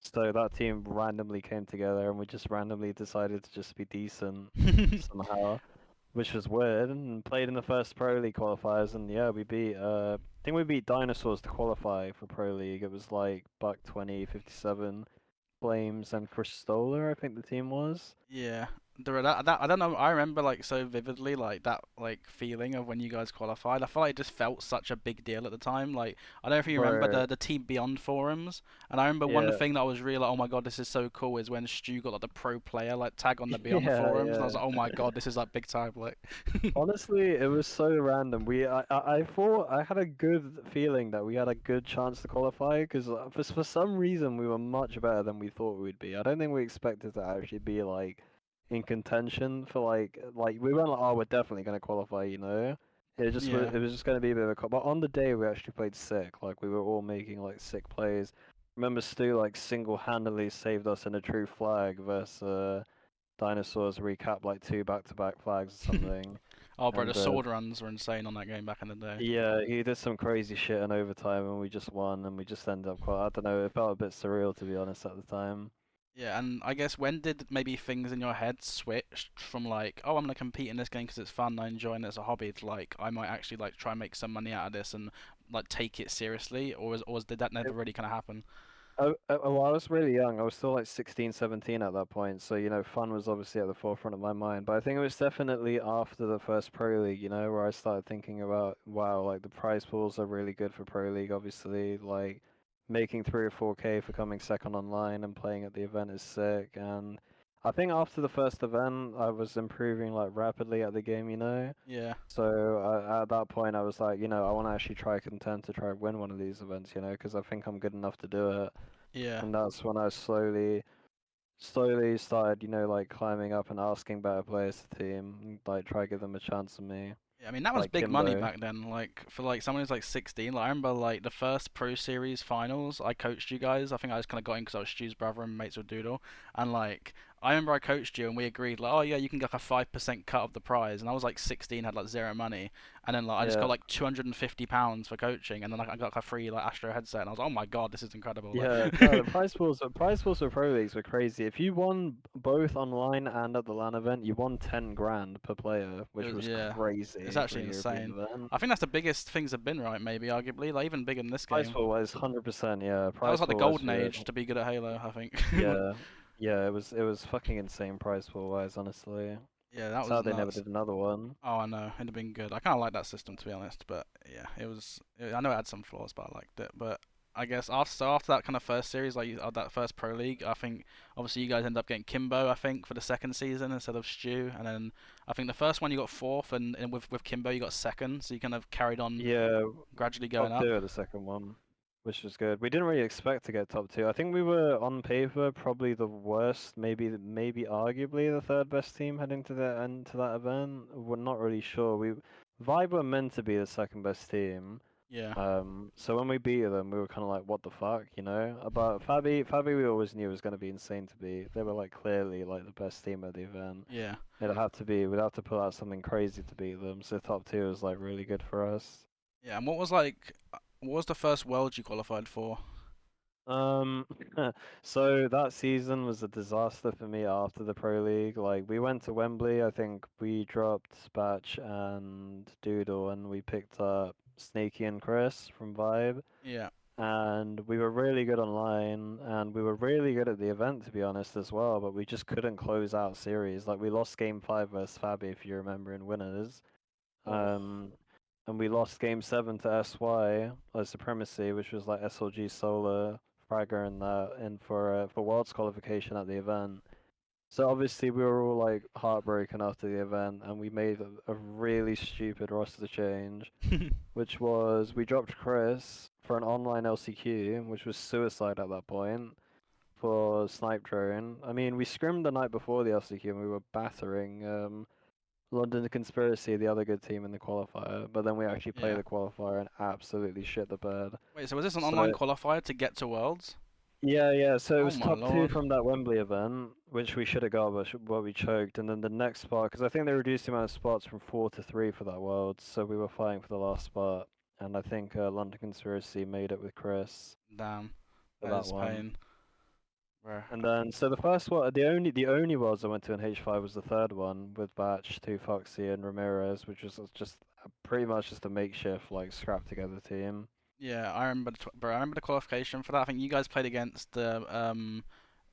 So that team randomly came together, and we just randomly decided to just be decent somehow, which was weird. And played in the first Pro League qualifiers, and yeah, I think we beat Dinosaurs to qualify for Pro League. It was like Buck 2057. Flames and Cristola, I think the team was.
Yeah, that I don't know. I remember like so vividly like that like feeling of when you guys qualified. I felt like it just felt such a big deal at the time. Like I don't know if you remember
Bro,
the Team Beyond forums, and I remember one
yeah,
thing that was really like, oh my god, this is so cool is when Stu got like the pro player like tag on the Beyond
yeah,
forums, and I was
yeah.
like, oh my god, this is like big time. Like,
Honestly, it was so random. I thought I had a good feeling that we had a good chance to qualify because for some reason we were much better than we thought we'd be. I don't think we expected to actually be like in contention for like we weren't like, oh, we're definitely gonna qualify, you know.
yeah.
It was just gonna be a bit of but on the day we actually played sick. Like we were all making like sick plays. Remember Stu like single-handedly saved us in a true flag versus Dinosaurs recap like two back-to-back flags or something.
Oh, bro, the
And
sword runs were insane on that game back in the day.
yeah, he did some crazy shit in overtime, and we just won, and we just ended up quite. I don't know. It felt a bit surreal to be honest at the time.
Yeah, and I guess when did maybe things in your head switch from like, oh, I'm gonna compete in this game because it's fun, I enjoy it, and it's a hobby, to like, I might actually like try and make some money out of this and like take it seriously, did that never really kind of happen?
Well, I was really young. I was still like 16, 17 at that point. So, fun was obviously at the forefront of my mind. But I think it was definitely after the first Pro League, where I started thinking about, wow, like the prize pools are really good for Pro League, obviously. Like making 3 or 4K for coming second online and playing at the event is sick. And I think after the first event, I was improving like rapidly at the game, you know?
Yeah,
So at that point, I was like, I want to actually try contend to try win one of these events, because I think I'm good enough to do it.
yeah.
And that's when I slowly started, like climbing up and asking better players to team, and, like try to give them a chance on me,
Yeah, I mean that was
like
big money
Kimbo.
back then. Like for like someone who's like 16, like I remember like the first Pro Series finals, I coached you guys. I think I just kind of got in because I was Stu's brother and mates with Doodle, and like I remember I coached you and we agreed like, oh yeah, you can get like a 5% cut of the prize, and I was like 16, had like zero money, and then like I just got
Yeah,
like £250 for coaching, and then like I got like a free like Astro headset, and I was like, oh my god, this is incredible. Like,
yeah. No, the prize pools for pro leagues were crazy. If you won both online and at the LAN event, you won 10 grand per player,
it
which
was
was
yeah, it's
crazy for
actually
a European
insane.
event.
I think that's the biggest things have been right, maybe arguably, like even bigger than this
Prize
game.
pool was 100%, yeah.
That was
Prize
like the
pool was
golden
for
age to be good at Halo, I think.
yeah, yeah. It was fucking insane prize pool wise, honestly.
Yeah, that was
Sad they never
nuts.
did another one.
Oh, I know. It'd have been good. I kind of like that system to be honest, but yeah, it was. I know it had some flaws, but I liked it. But I guess after that kind of first series, like that first pro league, I think obviously you guys end up getting Kimbo. I think for the second season instead of Stu, and then I think the first one you got fourth, and with Kimbo you got second, so you kind of carried on
Yeah,
gradually going
top
up.
two at the second one, which was good. We didn't really expect to get top two. I think we were on paper probably the worst, maybe arguably the third best team heading to the end to that event. We're not really sure. Vibe were meant to be the second best team.
Yeah,
So when we beat them, we were kind of like, what the fuck, you know? But Fabi, we always knew was going to be insane to beat. They were like clearly like the best team at the event.
yeah.
We'd have to pull out something crazy to beat them. So top two was like really good for us.
Yeah, and what was the first world you qualified for?
Um, so that season was a disaster for me after the Pro League. Like we went to Wembley, I think we dropped Batch and Doodle, and we picked up Snakey and Chris from Vibe,
Yeah.
and we were really good online, and we were really good at the event to be honest as well. But we just couldn't close out series. Like we lost Game 5 versus Fabi, if you remember, in winners.
Oh.
Um, and we lost Game 7 to SY as Supremacy, which was like SLG Solar, Fragger, and that, and for Worlds qualification at the event. So obviously we were all like heartbroken after the event, and we made a really stupid roster change, which was we dropped Chris for an online LCQ, which was suicide at that point for Snipe Drone. I mean, we scrimmed the night before the LCQ, and we were battering London Conspiracy, the other good team in the qualifier, but then we actually played
Yeah.
the qualifier and absolutely shit the bed.
Wait, so was this an online
So
qualifier to get to Worlds?
yeah. So it
Oh
was
my
top 2
lord.
from that Wembley event, which we should have got, but we choked. And then the next spot, because I think they reduced the amount of spots from 4 to 3 for that World, so we were fighting for the last spot. And I think London Conspiracy made it with Chris
Damn.
for
That
that
is
one.
pain. Bro.
And then, so the first one, the only worlds I went to in H5 was the third one with Batch, Two Foxy, and Ramirez, which was just pretty much just a makeshift like scrap together team.
Yeah, I remember, bro. I remember the qualification for that. I think you guys played against the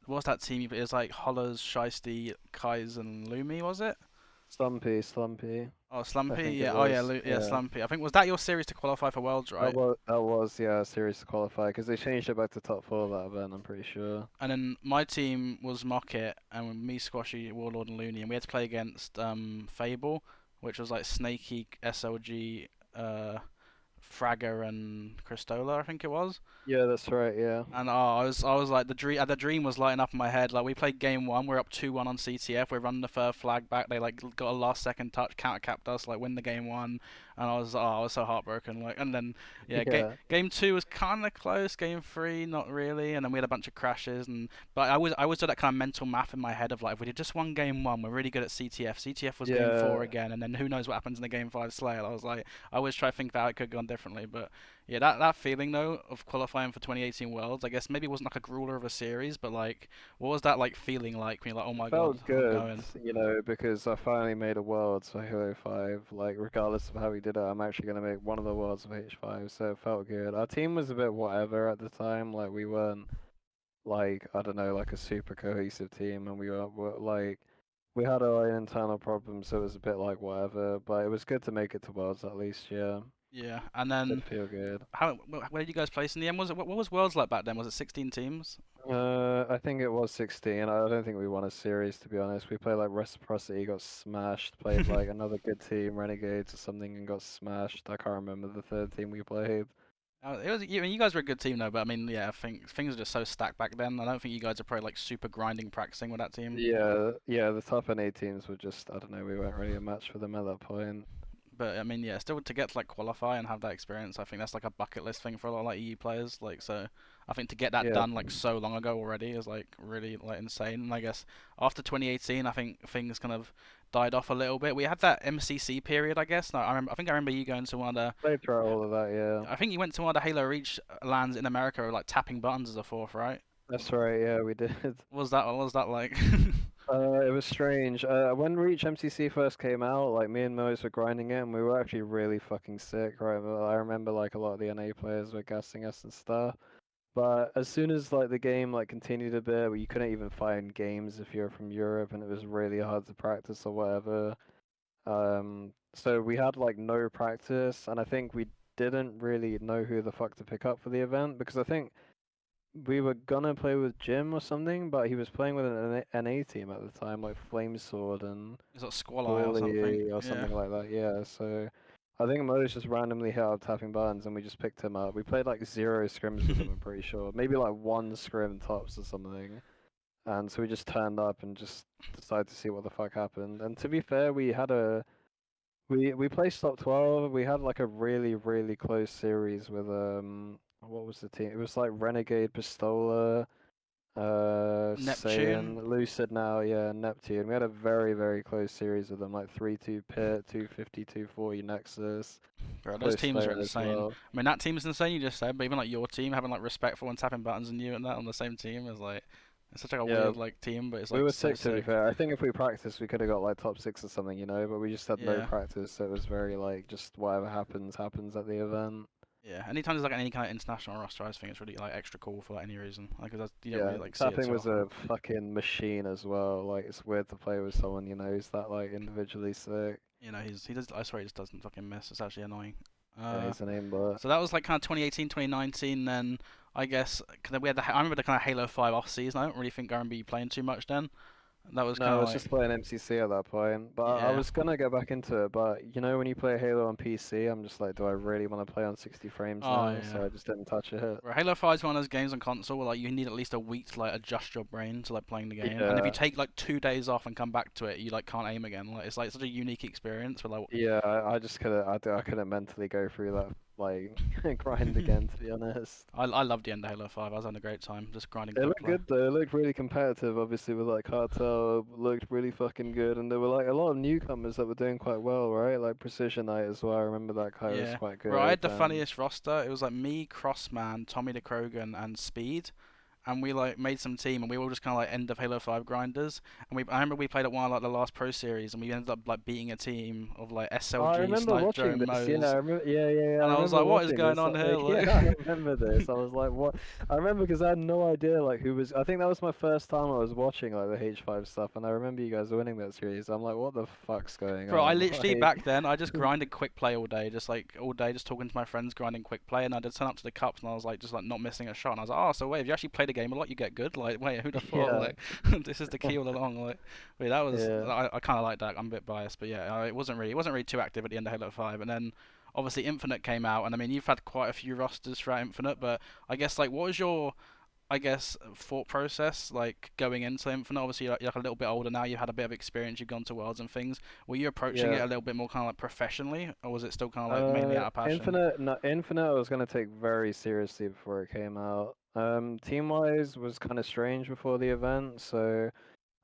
what was that team? It was like Hollers, Shiesty, Kais, and Lumi, was it?
Slumpy,
Oh,
I
Slumpy.
think it
Yeah. Oh, yeah.
was.
Yeah,
Yeah,
Slumpy. I think was that your series to qualify for Worlds, right?
that was yeah, series to qualify because they changed it back to top 4 of that event. I'm pretty sure.
And then my team was Mocket, and me, Squashy, Warlord, and Looney, and we had to play against Fable, which was like Snaky, SLG, Fragger, and Cristola, I think it was.
Yeah, that's right. Yeah.
And I was like the dream was lighting up in my head. Like we played game one, we're up 2-1 on CTF. We're running the third flag back. They like got a last second touch, counter capped us, like win the game one. And I was so heartbroken. Like and then yeah,
Yeah.
game two was kind of close. Game three, not really. And then we had a bunch of crashes. And but I always do that kind of mental math in my head of like if we did just won game one, we're really good at CTF. CTF was game four
Yeah.
again, and then who knows what happens in the game five Slayer. I was like I always try to think that it could have gone differently, but. Yeah, that feeling though of qualifying for 2018 Worlds, I guess maybe it wasn't like a grueler of a series, but like, what was that like feeling like when you're like, oh
It
my god,
felt
I'm
good,
going?
because I finally made a world for Halo 5. Like, regardless of how we did it, I'm actually gonna make one of the worlds of H5, so it felt good. Our team was a bit whatever at the time. Like, we weren't like I don't know, like a super cohesive team, and were like we had our own internal problems, so it was a bit like whatever. But it was good to make it to worlds at least. Yeah,
Yeah, and
did
then
feel good.
where did you guys place in the end? Was it what was Worlds like back then? Was it 16 teams?
I think it was 16. I don't think we won a series, to be honest. We played like Reciprocity, got smashed. Played like another good team, Renegades or something, and got smashed. I can't remember the third team we played.
It was you guys were a good team though, but I mean, yeah, I think things were just so stacked back then. I don't think you guys are probably like super grinding practicing with that team.
Yeah. The top NA teams were just, I don't know, we weren't really a match for them at that point.
But I mean, yeah, still to get to like qualify and have that experience, I think that's like a bucket list thing for a lot of like EU players. Like, so I think to get that
Yeah,
done like so long ago already is like really like insane. And I guess after 2018, I think things kind of died off a little bit. We had that MCC period, I guess. No, I think I remember you going to one of the.
played throughout all of that. Yeah,
I think you went to one of the Halo Reach lands in America, like tapping buttons as a fourth, right?
that's right. Yeah, we did.
What was that like?
It was strange. When Reach MCC first came out, like me and Moes were grinding it, and we were actually really fucking sick, right? But I remember like a lot of the NA players were gassing us and stuff. But as soon as like the game like continued a bit, where you couldn't even find games if you're from Europe, and it was really hard to practice or whatever. So we had like no practice, and I think we didn't really know who the fuck to pick up for the event because I think we were gonna play with Jim or something, but he was playing with an NA team at the time, like Flamesword and
It's like Squall or something.
Poorly or
Yeah.
something like that. Yeah, so I think Mo's just randomly hit up tapping buttons, and we just picked him up. We played like 0 scrims with him, I'm pretty sure. Maybe like 1 scrim tops or something. And so we just turned up and just decided to see what the fuck happened. And to be fair, we placed top 12. We had like a really, really close series with what was the team? It was like Renegade, Pistola,
Neptune.
Saiyan, Lucid now, yeah, Neptune. We had a very, very close series with them, like 3-2 Pit, 250, 240 Nexus.
Bro, those
Close
teams are
there as
insane.
well.
I mean, that team is insane, you just said, but even like your team having like respectful and tapping buttons and you and that on the same team is like, it's such like a
Yeah,
weird like team, but it's
we
like
were
so
sick to be
sick.
fair. I think if we practiced, we could have got like top six or something, but we just had no
Yeah.
practice, so it was very like just whatever happens, happens at the event.
Yeah, anytime there's like any kind of international roster, I just think it's really like extra cool for like, any reason. Like, 'cause you don't really
Yeah,
like see it
Tapping
too
was
often.
a fucking machine as well. Like it's weird to play with someone, who's that like individually sick.
You know, he does. I swear he just doesn't fucking miss. It's actually annoying.
Yeah,
Uh,
he's an aimbot.
so that was like kind of 2018, 2019. Then I guess 'cause we had I remember the kind of Halo 5 off season. I don't really think I remember you playing too much then. That was
No,
kind
I
of
was
like
just playing MCC at that point, but I
yeah,
was gonna go back into it. But when you play Halo on PC, I'm just like, do I really want to play on 60 frames
oh
now?
yeah.
So I just didn't touch it.
Well, Halo 5 is one of those games on console where like you need at least a week to like adjust your brain to like playing the game, and if you
Yeah,
take like 2 days off and come back to it, you like can't aim again. Like it's like such a unique experience. Where like
yeah, I just couldn't. I couldn't mentally go through that like grind again. To be honest.
I love the end of Halo 5. I was having a great time just grinding
It
quick
looked
play.
good though. It looked really competitive, obviously with like Cartel. Looked really fucking good, and there were like a lot of newcomers that were doing quite well, right? Like Precision Knight as well. I remember that guy was
Yeah,
quite
bro, I had
good.
the funniest roster. It was like me, Crossman, Tommy the Krogan, and Speed. And we like made some team, and we were all just kind of like end of Halo 5 grinders. And I remember we played at one of like the last Pro Series, and we ended up like beating a team of like
Oh, I
SLG,
remember watching
Snipedrome,
this. Yeah, I
Mose,
remember. Yeah. I
and I was
remember
like, "What is
watching
going
this.
on here?"
Yeah,
Like,
I remember this. I was like, what? I remember because I had no idea like who was. I think that was my first time I was watching like the H5 stuff, and I remember you guys winning that series. I'm like, what the fuck's going
bro, I
on?
literally back then I just grinded quick play all day, just like all day, just talking to my friends, grinding quick play, and I did turn up to the cups, and I was like, just like not missing a shot, and I was like, "Oh, so wait, if you actually play the game a lot, you get good." Like, wait, who'd have thought?
Yeah,
Like, this is the key all along. Like, wait, that was
yeah.
I kind of like that. I'm a bit biased, but yeah, it wasn't really too active at the end of Halo 5, and then obviously Infinite came out, and I mean you've had quite a few rosters throughout Infinite, but I guess like what was your thought process like going into Infinite? Obviously, you're like a little bit older now. You've had a bit of experience. You've gone to Worlds and things. Were you approaching it
Yeah.
a little bit more kind of like professionally, or was it still kind of like mainly out of passion?
Infinite, no, Infinite, I was gonna take very seriously before it came out. Team wise was kind of strange before the event, so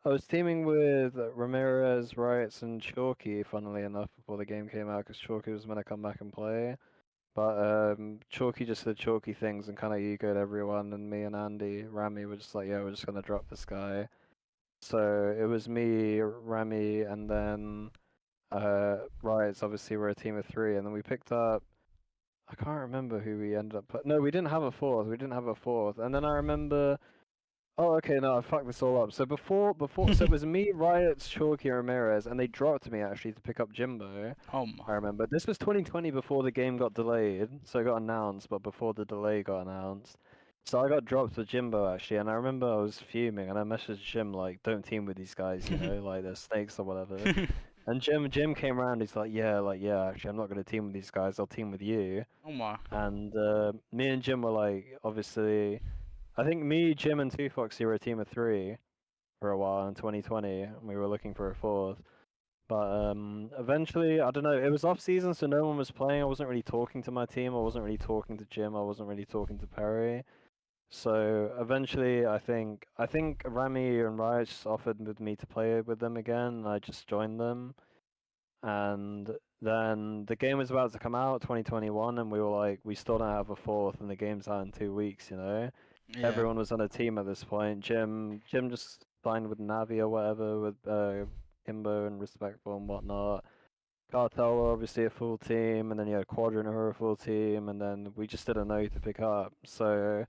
I was teaming with Ramirez, Riots, and Chalky. Funnily enough, before the game came out, because Chalky was gonna come back and play. But Chalky just did Chalky things and kind of egoed everyone, and me and Andy, Rami were just like, yeah, we're just gonna drop this guy. So it was me, Rami, and then Riots. Obviously, we're a team of three, and then we picked up. I can't remember who we ended up. No, we didn't have a fourth. We didn't have a fourth. And then I remember. Oh, okay. No, I fucked this all up. So so it was me, Riots, Chalky, and Ramirez, and they dropped me actually to pick up Jimbo.
Oh
I
my.
remember. This was 2020 before the game got delayed, so it got announced, but before the delay got announced. So I got dropped with Jimbo actually, and I remember I was fuming, and I messaged Jim like, "Don't team with these guys, like they're snakes or whatever." And Jim came around. He's like, yeah. Actually, I'm not gonna team with these guys. I'll team with you.
Oh my.
And me and Jim were like, obviously, I think me, Jim, and Two Foxy were a team of three for a while in 2020, and we were looking for a fourth. But eventually, I don't know. It was off season, so no one was playing. I wasn't really talking to my team. I wasn't really talking to Jim. I wasn't really talking to Perry. So eventually, I think Rami and Riot just offered with me to play with them again, and I just joined them. And then the game was about to come out, 2021, and we were like, we still don't have a fourth, and the game's out in 2 weeks.
Yeah.
Everyone was on a team at this point. Jim just signed with Navi or whatever, with Kimbo and Respectful and whatnot. Cartel were obviously a full team, and then you had Quadrant who were a full team, and then we just didn't know who to pick up. So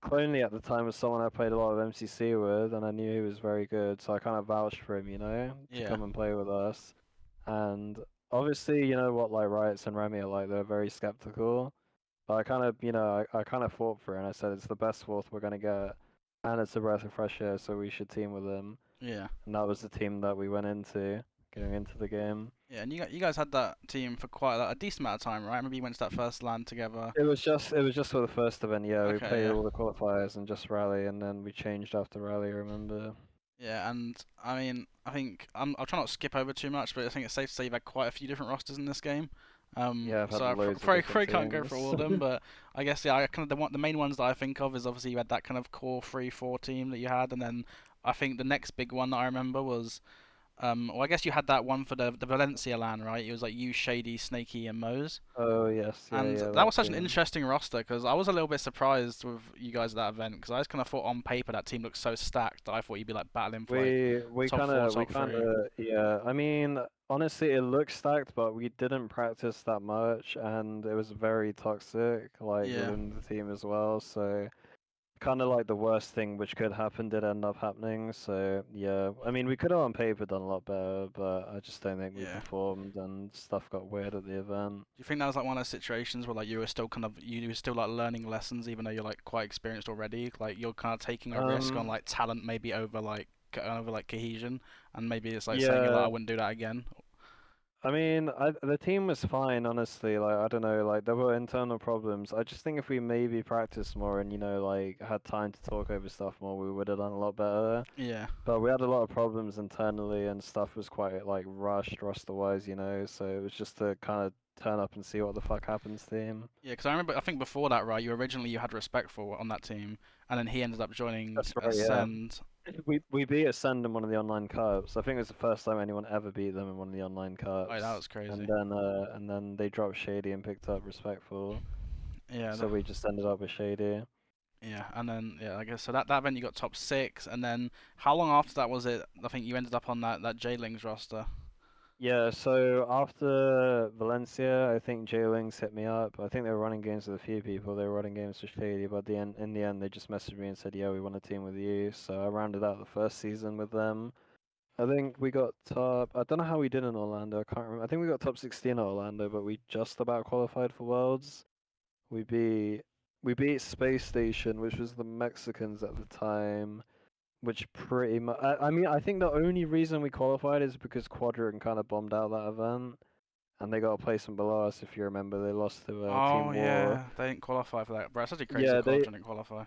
Clonely at the time was someone I played a lot of MCC with, and I knew he was very good, so I kind of vouched for him, to
Yeah.
come and play with us. And obviously, you know what, like Riots and Remy are like, they're very skeptical. But I kind of, I kind of fought for it, and I said it's the best fourth we're gonna get, and it's a breath of fresh air, so we should team with them.
Yeah.
And that was the team that we went into going into the game.
Yeah. And you guys had that team for quite a decent amount of time, right? Maybe you went to that first LAN together.
It was just for the first event, yeah. We
Okay.
played
Yeah.
all the qualifiers and just rally, and then we changed after rally. I remember.
Yeah, and I mean, I think I'll try not to skip over too much, but I think it's safe to say you've had quite a few different rosters in this game.
Yeah, I've had
So I
loads of
probably
different
can't go for all
teams.
of them, but I guess yeah, I kind of the main ones that I think of is obviously you had that kind of core 3-4 team that you had, and then I think the next big one that I remember was well, I guess you had that one for the Valencia LAN, right? It was like you, Shady, Snaky, and Moze.
Oh yes, yeah,
And
yeah,
that was
that
such an
team.
interesting roster because I was a little bit surprised with you guys at that event because I just kind of thought on paper that team looked so stacked that I thought you'd be like battling for like
We
top
kind
four,
of we
top
kind
three.
of yeah. I mean, honestly, it looks stacked, but we didn't practice that much, and it was very toxic, like
Yeah,
within the team as well. So kind of like the worst thing which could happen did end up happening. So yeah, I mean, we could have on paper done a lot better, but I just don't think we
yeah.
performed, and stuff got weird at the event.
Do you think that was like one of those situations where like you were still kind of you were still like learning lessons even though you're like quite experienced already? Like you're kind of taking a risk on
Um,
like talent maybe over like cohesion, and maybe it's like saying you're like I
yeah,
wouldn't do that again.
I mean, the team was fine, honestly. Like, I don't know, like there were internal problems. I just think if we maybe practiced more and like had time to talk over stuff more, we would have done a lot better.
Yeah.
But we had a lot of problems internally, and stuff was quite like rushed, roster-wise. So it was just to kind of turn up and see what the fuck happens team.
Yeah, because I remember, I think before that, right, you had Respectful on that team, and then he ended up joining
That's right, yeah.
Ascend.
We beat Ascend in one of the online cups. I think it was the first time anyone ever beat them in one of the online
Oh, that
cups.
was crazy.
And then they dropped Shady and picked up Respectful.
Yeah,
So we just ended up with Shady.
yeah, and then yeah, I guess so that event you got top six, and then how long after that was it? I think you ended up on that J-Lings roster.
Yeah, so after Valencia, I think J-Links hit me up. I think they were running games with a few people. They were running games with Shady, but in the end, they just messaged me and said, "Yeah, we want a team with you." So I rounded out the first season with them. I think we got top. I don't know how we did in Orlando. I can't remember. I think we got top 16 at Orlando, but we just about qualified for Worlds. We beat we beat Space Station, which was the Mexicans at the time. Which pretty much, I mean, I think the only reason we qualified is because Quadrant kind of bombed out that event, and they got a placement below us. If you remember, they lost to
Oh
Team War.
yeah, they didn't qualify for that, bro. It's actually crazy
Yeah,
Quadrant didn't qualify.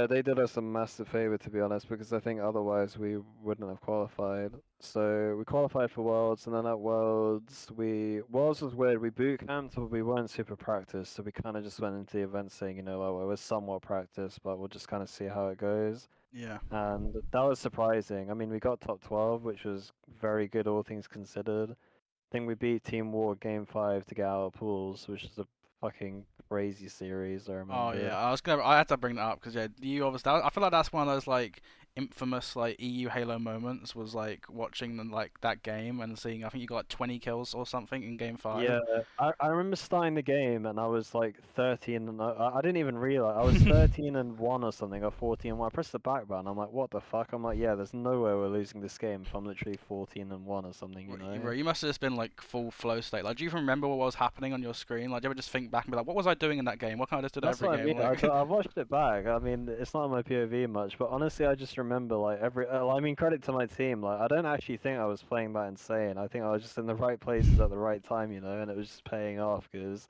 they did us a massive favor to be honest, because I think otherwise we wouldn't have qualified. So we qualified for Worlds, and then at Worlds was weird. We boot camped, but we weren't super practiced, so we kind of just went into the event saying, well, it was somewhat practiced, but we'll just kind of see how it goes.
Yeah.
And that was surprising. I mean, we got top 12, which was very good, all things considered. I think we beat Team War Game 5 to get out of pools, which is a fucking crazy series, I
Oh yeah,
remembered.
I had to bring that up because yeah, you obviously. I feel like that's one of those like infamous like EU Halo moments was like watching like that game and seeing. I think you got like 20 kills or something in game five.
Yeah, I remember starting the game and I was like 13 and I didn't even realize I was 13 and 1 or something, or 14 and 1. I pressed the back button. I'm like, what the fuck? I'm like, yeah, there's no way we're losing this game if I'm literally 14 and 1 or something,
Bro, you must have just been like full flow state. Like, do you even remember what was happening on your screen? Like, do you ever just think back and be like, what was I doing in that game? What can I just do that
That's
every
what I
game?
mean.
Like,
I've watched it back. I mean, it's not on my POV much, but honestly, I just remember like I mean, credit to my team. Like, I don't actually think I was playing that insane. I think I was just in the right places at the right time, and it was just paying off because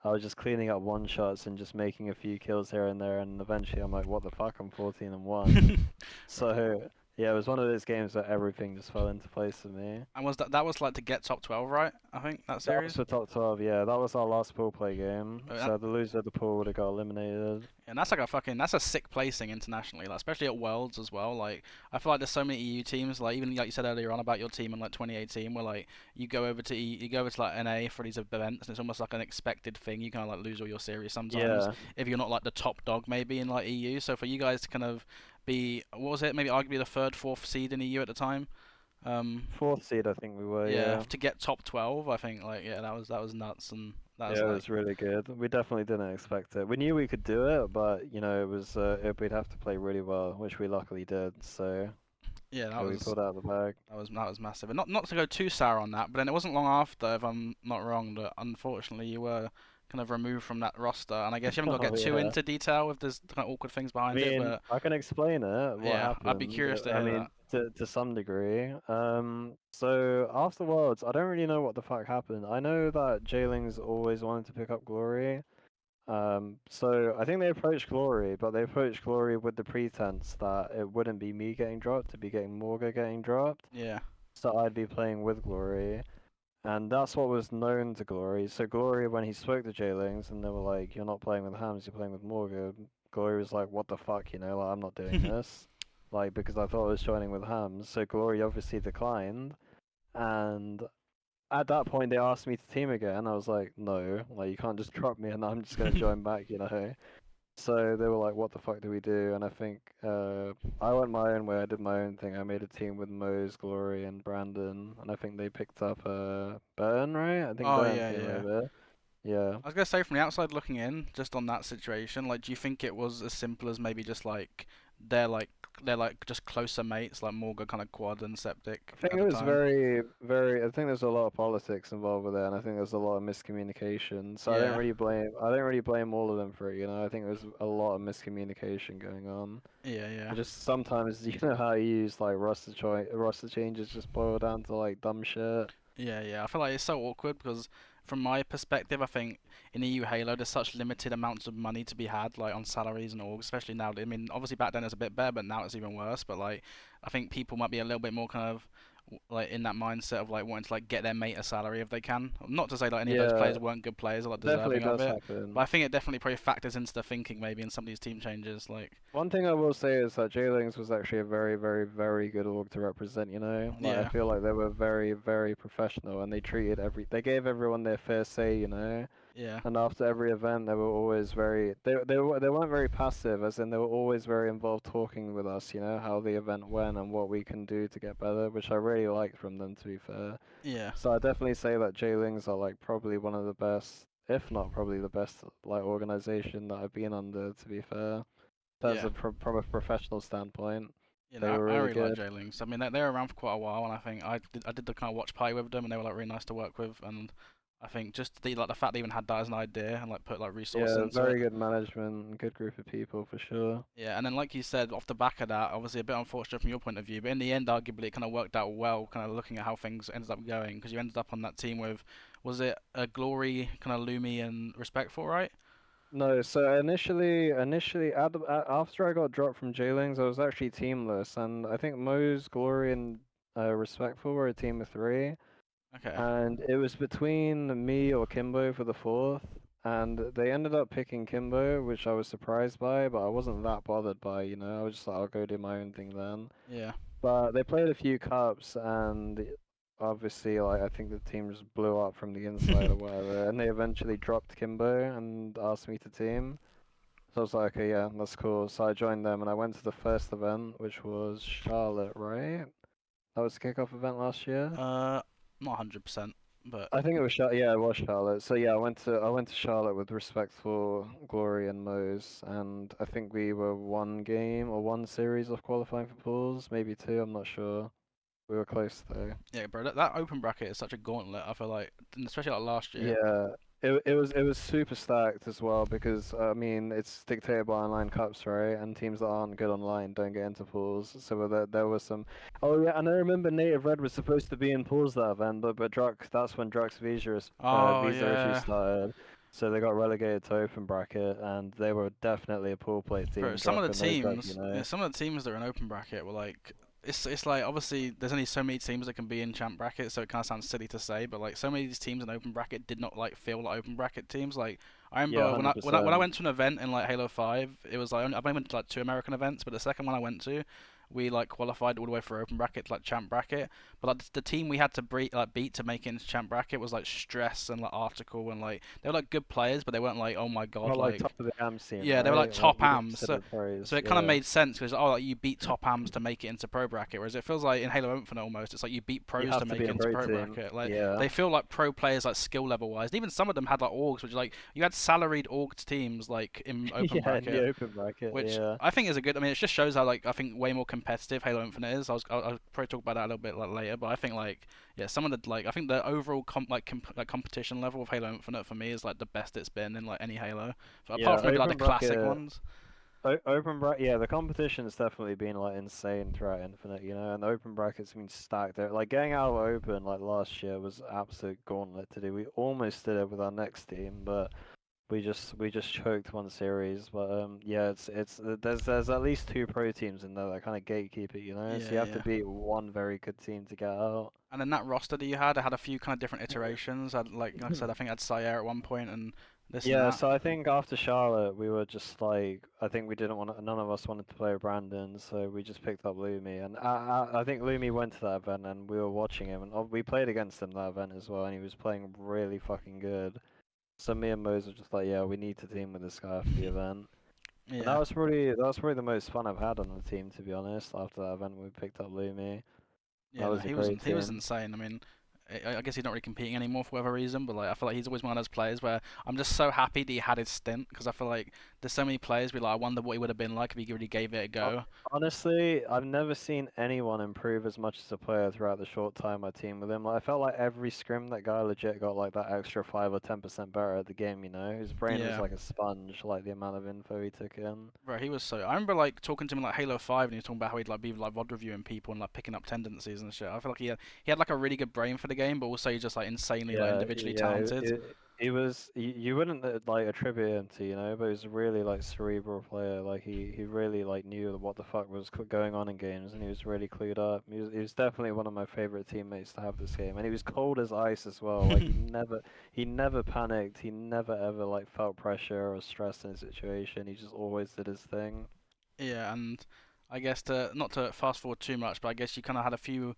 I was just cleaning up one shots and just making a few kills here and there, and eventually I'm like, what the fuck? I'm 14 and 1. So yeah, it was one of those games where everything just fell into place for me.
and was that was like to get top 12, right? I think that
That was
series.
for top 12, yeah. That was our last pool play game.
Uh,
So the loser of the pool would have got eliminated.
And that's like a fucking that's a sick placing internationally, like especially at Worlds as well. Like I feel like there's so many EU teams, like even like you said earlier on about your team in like 2018, where like you go over to like NA for these events, and it's almost like an expected thing. You kind of like lose all your series sometimes
Yeah.
if you're not like the top dog maybe in like EU. So for you guys to kind of be what was it maybe arguably the third, fourth seed in EU at the time.
Fourth seed, I think we were,
Yeah,
yeah.
to get top 12, I think like yeah that was nuts and that was
Yeah, it
like
was really good. We definitely didn't expect it. We knew we could do it, but we'd have to play really well, which we luckily did. So
yeah that
yeah, we
was
pulled out the bag.
That was massive, and not to go too sour on that, but then it wasn't long after, if I'm not wrong, that unfortunately you were kind of removed from that roster, and I guess you haven't got to
Oh
get too
yeah.
into detail if there's kind of awkward things
I
behind it,
mean,
but
I can explain it, what
yeah, I'd be
happened.
curious to
I
hear
mean,
that.
to some degree. So afterwards, I don't really know what the fuck happened. I know that Jailing's always wanted to pick up Glory. So I think they approached Glory, but they approached Glory with the pretense that it wouldn't be me getting dropped, it'd be getting Morga getting dropped.
Yeah,
So I'd be playing with Glory. And that's what was known to Glory. So Glory, when he spoke to Jailings, and they were like, "You're not playing with Hams, you're playing with Morgan." Glory was like, "What the fuck, you know? Like, I'm not doing this." Like, because I thought I was joining with Hams. So Glory obviously declined. And at that point, they asked me to team again. I was like, "No, like you can't just drop me and I'm just gonna join back, you know." So they were like, "What the fuck do we do?" And I think I went my own way. I did my own thing. I made a team with Mose, Glory, and Brandon, and I think they picked up Burn, right? I think
Oh
Burn
yeah,
came
yeah.
over. Yeah.
I was gonna say from the outside looking in, just on that situation, like, do you think it was as simple as maybe just like they're like they're like just closer mates, like Morga kind of Quad and Septic
I think
at
it
the
was
time?
very, very. I think there's a lot of politics involved with it, and I think there's a lot of miscommunication. So I don't
Yeah,
really blame. I don't really blame all of them for it. You know, I think there's a lot of miscommunication going on.
yeah, yeah.
And just sometimes, you know how you use like roster changes just boil down to like dumb shit.
Yeah, yeah. I feel like it's so awkward because, from my perspective, I think in EU Halo there's such limited amounts of money to be had, like on salaries and orgs, especially now. I mean, obviously back then it's a bit better, but now it's even worse. But like, I think people might be a little bit more kind of like in that mindset of like wanting to like get their mate a salary if they can. Not to say like any of those
Yeah,
players weren't good players or like
definitely
deserving of
does
it, but
happen.
I think it definitely probably factors into the thinking maybe in some of these team changes. Like,
One thing I will say is that J-Lings was actually a very, very, very good org to represent, you know? Like, I
yeah,
feel like they were very, very professional and they gave everyone their fair say, you know?
yeah,
And after every event, they were always they weren't very passive, as in they were always very involved talking with us, you know, how the event went and what we can do to get better, which I really liked from them, to be fair.
yeah,
So I definitely say that J-Lings are like probably one of the best, if not probably the best, like organization that I've been under, to be fair. That's
yeah.
a from a professional standpoint.
You
They
know,
were
I
really
really like
good.
J-Links. I mean, they're around for quite a while, and I think I did the kind of watch party with them, and they were like really nice to work with. And I think just the fact they even had that as an idea and like put like resource
Yeah,
into it.
very good management, good group of people for sure.
Yeah, and then like you said, off the back of that, obviously a bit unfortunate from your point of view, but in the end, arguably it kind of worked out well. Kind of looking at how things ended up going, because you ended up on that team with, was it a Glory, kind of Lumi and Respectful, right?
No, so initially, after I got dropped from Jailings, I was actually teamless, and I think Mo's Glory and Respectful were a team of three,
Okay.
and it was between me or Kimbo for the fourth, and they ended up picking Kimbo, which I was surprised by, but I wasn't that bothered by, you know, I was just like, I'll go do my own thing then.
Yeah.
But they played a few cups, and obviously, like I think the team just blew up from the inside or whatever, and they eventually dropped Kimbo and asked me to team. So I was like, okay, yeah, that's cool. So I joined them, and I went to the first event, which was Charlotte, right? That was the kickoff event last year.
uh, Not 100%, but
I think it was Yeah, it was Charlotte. So yeah, I went to Charlotte with Respectful, Glory, and Mose, and I think we were one game or one series of qualifying for pools, maybe two. I'm not sure. We were close though.
yeah, bro, that open bracket is such a gauntlet. I feel like, and especially like last year.
Yeah, it was super stacked as well because I mean it's dictated by online cups, right? And teams that aren't good online don't get into pools. So there was some. Oh yeah, and I remember Native Red was supposed to be in pools that event, but that's when Drux
Oh
visa issues
yeah.
started. So they got relegated to open bracket, and they were definitely a pool play
Bro,
team.
some of
Drux
the
were no joke, you
teams, yeah,
know.
some of the teams that are in open bracket were like, it's like obviously there's only so many teams that can be in champ bracket, so it kind of sounds silly to say, but like so many of these teams in open bracket did not like feel like open bracket teams. Like I
Yeah,
remember
hundred
when I
percent.
went to an event in like Halo 5, it was like I've only went to like two American events, but the second one I went to, we like qualified all the way for open bracket to like champ bracket. But like the team we had to beat to make it into champ bracket was like Stress and like Article, and like they were like good players, but they weren't like, oh my god,
Not like
like,
top of the AM scene,
yeah, they were like
right? Like
top
you get
AMs.
considered
So
pros.
it kind of
Yeah,
made sense because like, you beat top AMs to make it into pro bracket, whereas it feels like in Halo Infinite almost it's like you beat
you
pros to
have to
make
be
it
a
into
pro
pro
team.
bracket. Like
Yeah.
they feel like pro players like skill level wise. And even some of them had like orgs, which like you had salaried org teams like in open
Yeah, in the
bracket,
open bracket,
which
yeah.
I think is a good. I mean, it just shows how like I think way more competitive Halo Infinite is. I'll probably talk about that a little bit like later, but I think like yeah, some of the like I think the overall competition level of Halo Infinite for me is like the best it's been in like any Halo,
Yeah,
apart from maybe like the classic ones.
open bracket, yeah, the competition's definitely been like insane throughout Infinite, you know, and the open bracket's been stacked there. Like getting out of open like last year was absolute gauntlet to do. We almost did it with our next team, but we just choked one series, but yeah, there's at least two pro teams in there that kind of gatekeep it, you know. So
Yeah,
you have to
yeah.
beat one very good team to get out.
And then that roster that you had, it had a few kind of different iterations. Like I said, I think I had Sayer at one point and this and
Yeah,
that.
so I think after Charlotte, we were just like, I think we didn't want to, none of us wanted to play Brandon, so we just picked up Lumi. And I think Lumi went to that event and we were watching him, and we played against him that event as well, and he was playing really fucking good. So me and Mose were just like, yeah, we need to team with this guy after the event. And
Yeah.
that was probably the most fun I've had on the team, to be honest. After that event, we picked up Lumi. That
Yeah, no,
was a great
he was
team.
insane. I mean, I guess he's not really competing anymore for whatever reason, but like I feel like he's always one of those players where I'm just so happy that he had his stint because I feel like there's so many players we like. I wonder what he would have been like if he really gave it a
Ho-
go.
Honestly, I've never seen anyone improve as much as a player throughout the short time I teamed with him. Like, I felt like every scrim that guy legit got like that extra 5 or 10% better at the game. You know, his brain was
Yeah,
like a sponge, like the amount of info he took in.
bro, he was so. I remember like talking to him in, like Halo 5, and he was talking about how he'd like be like VOD reviewing people and like picking up tendencies and shit. I feel like he had like a really good brain for the game, but also he's just like insanely like
Yeah,
individually
yeah,
talented.
he was. You wouldn't like attribute him to, you know, but he was a really like cerebral player. Like he really like knew what the fuck was going on in games, and he was really clued up. He was definitely one of my favorite teammates to have this game, and he was cold as ice as well. Like he never panicked. He never ever like felt pressure or stress in a situation. He just always did his thing.
Yeah, and I guess to not to fast forward too much, but I guess you kind of had a few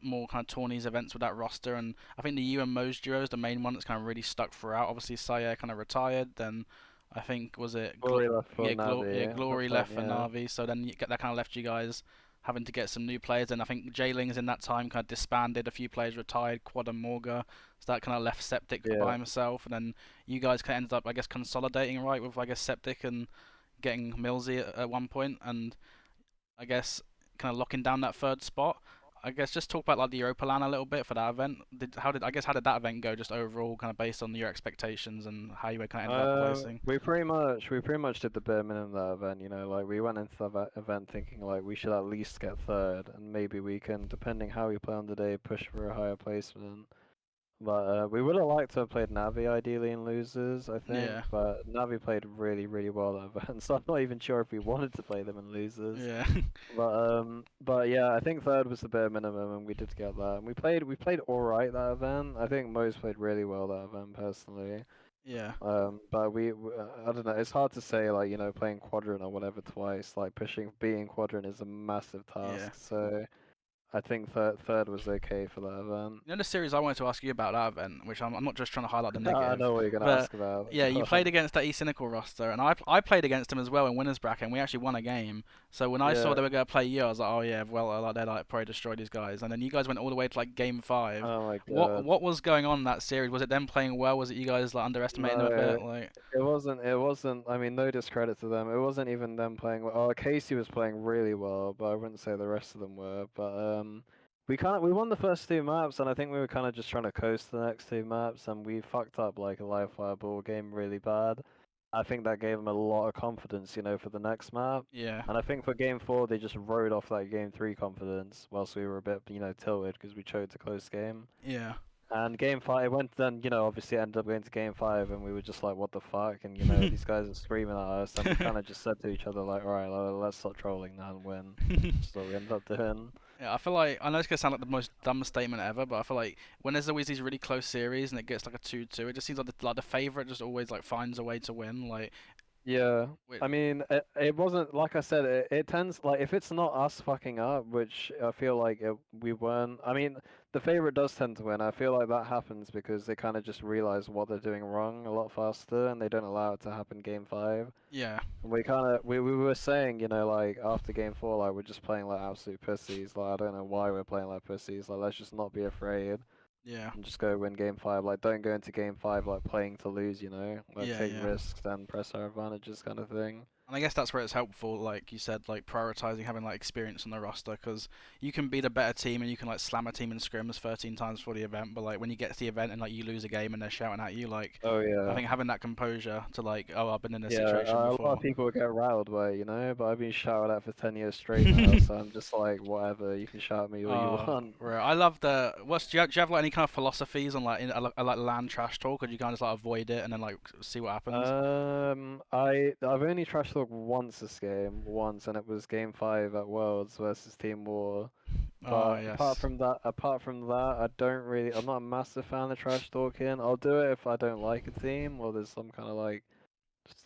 more kind of tourneys events with that roster, and I think the you and Mo's duo is the main one that's kind of really stuck throughout. Obviously, Sayer kind of retired, then I think was it
Glory left for
Yeah,
Navi.
Glory
That's like
left for
yeah,
Navi, so then that kind of left you guys having to get some new players, and I think Jailings in that time kind of disbanded, a few players retired, Quad and Morga, so that kind of left Septic by
yeah.
himself, and then you guys kind of ended up, I guess, consolidating right with I guess Septic and getting Millsy at one point, and I guess kind of locking down that third spot. I guess just talk about like the Europa LAN a little bit for that event. How did that event go just overall, kind of based on your expectations and how you kind of ended up placing?
We pretty much did the bare minimum of that event. You know, like we went into that event thinking like we should at least get third, and maybe we can, depending how we play on the day, push for a higher placement. But we would have liked to have played Navi ideally in losers, I think.
Yeah,
But Navi played really, really well that event, so I'm not even sure if we wanted to play them in losers.
yeah,
But yeah, I think third was the bare minimum, and we did get that. And we played all right that event. I think Mo's played really well that event personally.
yeah,
But I don't know. It's hard to say, like, you know, playing quadrant or whatever twice, like beating quadrant is a massive
yeah.
task. So I think third was okay for that event.
You know the series I wanted to ask you about that event, which I'm not just trying to highlight the
I
negative,
know what you're gonna
but
ask about.
yeah, you
Go
played
on.
against that eCynical roster, and I played against them as well in winners bracket, and we actually won a game. So when I saw
Yeah.
they were gonna play you, I was like, oh yeah, well like they're like probably destroy these guys, and then you guys went all the way to like game five.
Oh my
What
God.
what was going on in that series? Was it them playing well? Was it you guys like underestimating them a
No,
bit? Like
it wasn't. It wasn't. I mean, no discredit to them. It wasn't even them playing well. Oh, Casey was playing really well, but I wouldn't say the rest of them were. But we won the first two maps, and I think we were kind of just trying to coast the next two maps, and we fucked up like a live fireball game really bad. I think that gave them a lot of confidence, you know, for the next map.
yeah,
And I think for game four, they just rode off that game three confidence, whilst we were a bit, you know, tilted because we choked a close game.
yeah.
And game five, it went then, you know, obviously ended up going to game five, and we were just like, what the fuck? And, you know, these guys are screaming at us, and we kind of just said to each other, like, all right, let's stop trolling now and win. Which is what we ended up doing.
Yeah, I feel like I know it's gonna sound like the most dumb statement ever, but I feel like when there's always these really close series and it gets like a 2-2, it just seems like the favorite just always like finds a way to win. Like,
Yeah,
wait,
I mean, it wasn't like I said. It tends like if it's not us fucking up, which I feel like we weren't. I mean, the favorite does tend to win. I feel like that happens because they kind of just realize what they're doing wrong a lot faster, and they don't allow it to happen game five.
yeah,
And we were saying, you know, like after game four, like we're just playing like absolute pussies. Like I don't know why we're playing like pussies. Like let's just not be afraid
yeah,
and just go win game five. Like don't go into game five like playing to lose, you know. Like
yeah,
take
yeah.
risks and press our advantages kind of thing.
And I guess that's where it's helpful, like you said, like prioritizing having like experience on the roster, because you can beat a better team and you can like slam a team in scrims 13 times for the event, but like when you get to the event and like you lose a game and they're shouting at you, like
Oh
I
yeah.
think having that composure to like, oh, I've been in this
Yeah,
situation
a lot of
before.
people get riled by it, but I've been shouted at for 10 years straight now, so I'm just like, whatever, you can shout at me all you want.
Right. I love the. Do you have like any kind of philosophies on like like land trash talk, or do you kind of just like avoid it and then like see what happens?
I've only trash talked once this game, once, and it was game 5 at Worlds versus Team War.
Oh
But
yes.
apart from that, I don't really, I'm not a massive fan of trash talking. I'll do it if I don't like a team or there's some kind of like